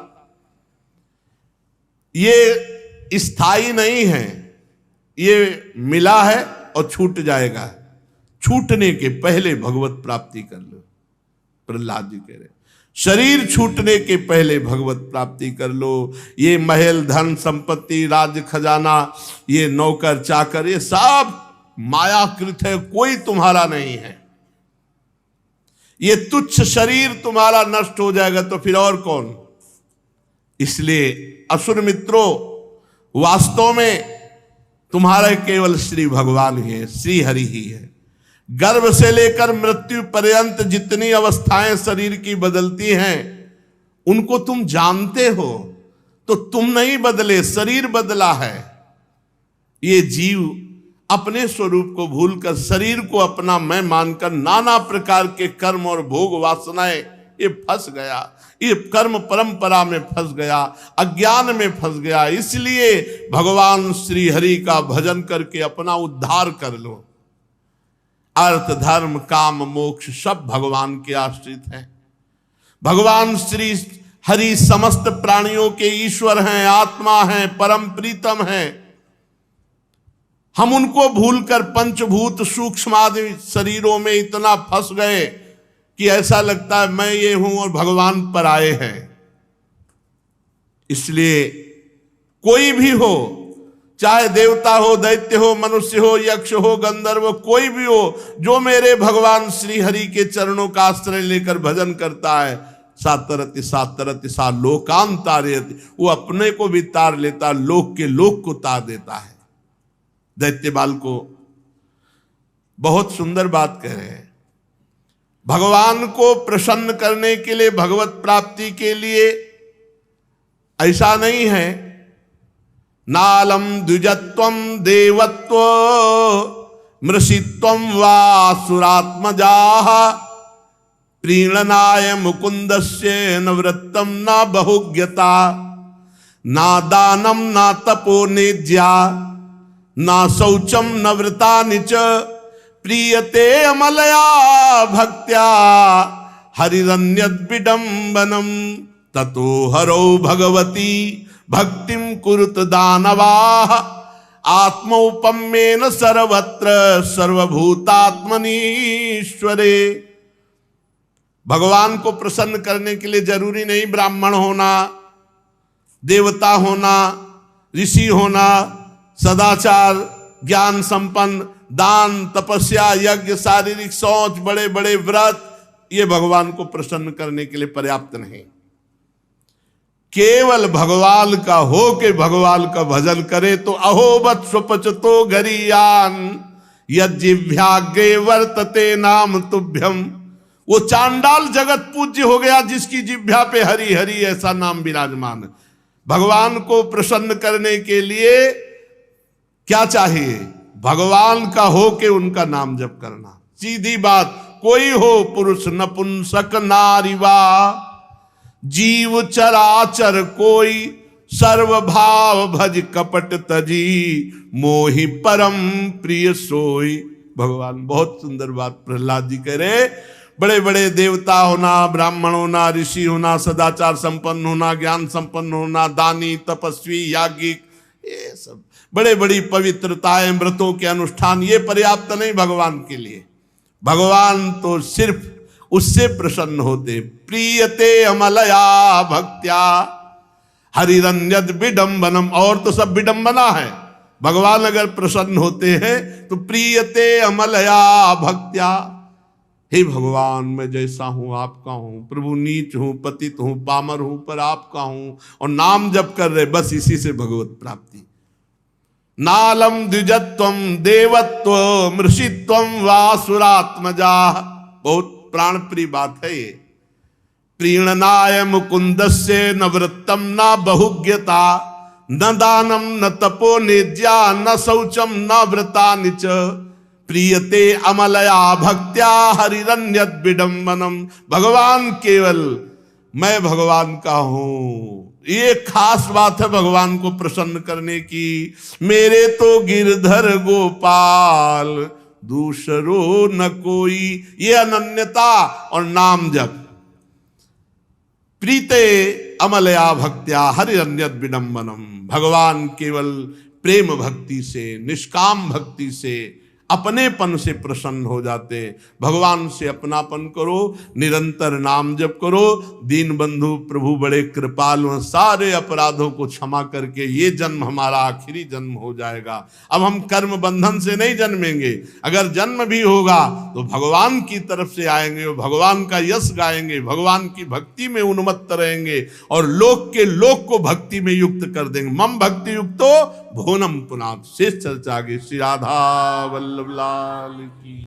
ये स्थायी नहीं है, ये मिला है और छूट जाएगा। छूटने के पहले भगवत प्राप्ति कर लो। प्रहलाद जी कह रहे शरीर छूटने के पहले भगवत प्राप्ति कर लो। ये महल, धन, संपत्ति, राज्य, खजाना, ये नौकर चाकर, ये सब मायाकृत है, कोई तुम्हारा नहीं है। ये तुच्छ शरीर तुम्हारा नष्ट हो जाएगा तो फिर और कौन? इसलिए असुर मित्रों, वास्तव में तुम्हारे केवल श्री भगवान ही है, श्री हरि ही है। गर्भ से लेकर मृत्यु पर्यंत जितनी अवस्थाएं शरीर की बदलती हैं, उनको तुम जानते हो, तो तुम नहीं बदले, शरीर बदला है। ये जीव अपने स्वरूप को भूलकर शरीर को अपना मैं मानकर नाना प्रकार के कर्म और भोग वासनाएं ये फंस गया। ये कर्म परंपरा में फंस गया, अज्ञान में फंस गया। इसलिए भगवान श्री हरि का भजन करके अपना उद्धार कर लो। अर्थ, धर्म, काम, मोक्ष सब भगवान के आश्रित हैं। भगवान श्री हरि समस्त प्राणियों के ईश्वर हैं, आत्मा हैं, परम प्रीतम हैं। हम उनको भूलकर पंचभूत सूक्ष्म आदि शरीरों में इतना फंस गए कि ऐसा लगता है मैं ये हूं और भगवान पर आए हैं। इसलिए कोई भी हो, चाहे देवता हो, दैत्य हो, मनुष्य हो, यक्ष हो, गंधर्व, कोई भी हो, जो मेरे भगवान श्री हरि के चरणों का आश्रय लेकर भजन करता है, सातरति सातरति सा लोकान तारयति, वो अपने को भी तार लेता, लोक के लोक को तार देता है। दैत्य बाल को बहुत सुंदर बात कह रहे हैं। भगवान को प्रसन्न करने के लिए, भगवत प्राप्ति के लिए ऐसा नहीं है। नालम द्विजत्वम देवत्व मृषित्वम वा सुरात्मजाः प्रीणनाय मुकुंदस्य न वृत्तम न बहुज्ञता ना दानम ना तपो नेज्या ना शौचम न व्रतानि च प्रीयते अमलया भक्त्या हरिरन्यद् विडम्बनम ततो हरौ भगवती भक्तिम कुरुत दानवाः आत्मौपम्येन सर्वत्र सर्वभूतात्मनीश्वरे। भगवान को प्रसन्न करने के लिए जरूरी नहीं ब्राह्मण होना, देवता होना, ऋषि होना, सदाचार, ज्ञान संपन्न, दान, तपस्या, यज्ञ, शारीरिक शौच, बड़े बड़े व्रत, ये भगवान को प्रसन्न करने के लिए पर्याप्त नहीं। केवल भगवान का हो के भगवान का भजन करे तो अहोबत स्वपचतो गरीयान यज्जिभ्याग्रे वर्तते नाम तुभ्यम। वो चांडाल जगत पूज्य हो गया जिसकी जिभ्या पे हरि हरि ऐसा नाम विराजमान है। भगवान को प्रसन्न करने के लिए क्या चाहिए? भगवान का हो के उनका नाम जप करना। सीधी बात, कोई हो पुरुष नपुंसक नारीवा जीव चराचर कोई सर्वभाव भज कपट तजी मोहि परम प्रिय सोई। भगवान बहुत सुंदर बात प्रहलाद जी कह रहे। बड़े बड़े देवता होना, ब्राह्मण होना, ऋषि होना, सदाचार संपन्न होना, ज्ञान संपन्न होना, दानी, तपस्वी, याज्ञिक, ये सब बड़े बड़ी पवित्रताएं, व्रतों के अनुष्ठान, ये पर्याप्त नहीं भगवान के लिए। भगवान तो सिर्फ उससे प्रसन्न होते प्रीयते अमलया भक्त्या हरिरन्यद् विडम्बनम। और तो सब विडंबना है। भगवान अगर प्रसन्न होते हैं तो प्रीयते अमलया भक्त्या। हे भगवान, मैं जैसा हूं आपका हूं, प्रभु नीच हूं, पतित हूं, पामर हूं, पर आपका हूं, और नाम जप कर रहे, बस इसी से भगवत प्राप्ति। नालम द्विजत्वम देवत्व मृषित्वम वासुरात्मजा। बहुत प्राण प्रिय बात है ये। प्रीणनाय मुकुंदस्य न वृत्तम न बहुज्ञता न दानम न तपो नेज्या न शौचम न व्रतानि च प्रीयते अमलया भक्त्या हरिरन्यद् विडम्बनम। भगवान केवल मैं भगवान का हूं, ये खास बात है भगवान को प्रसन्न करने की। मेरे तो गिरधर गोपाल दूसरो न कोई, ये अनन्यता और नाम जप। प्रीते अमलया भक्त्या हरिरन्यद् विडम्बनम। भगवान केवल प्रेम भक्ति से, निष्काम भक्ति से, अपनेपन से प्रसन्न हो जाते। भगवान से अपनापन करो, निरंतर नाम जप करो। दीन बंधु प्रभु बड़े कृपालु हैं, सारे अपराधों को क्षमा करके ये जन्म हमारा आखिरी जन्म हो जाएगा। अब हम कर्म बंधन से नहीं जन्मेंगे। अगर जन्म भी होगा तो भगवान की तरफ से आएंगे, भगवान का यश गाएंगे, भगवान की भक्ति में उन्मत्त रहेंगे और लोक के लोक को भक्ति में युक्त कर देंगे। मम भक्ति युक्तो भुवनम पुनात्। शेष चर्चा आगे। श्री राधा वल्लभ लाल की।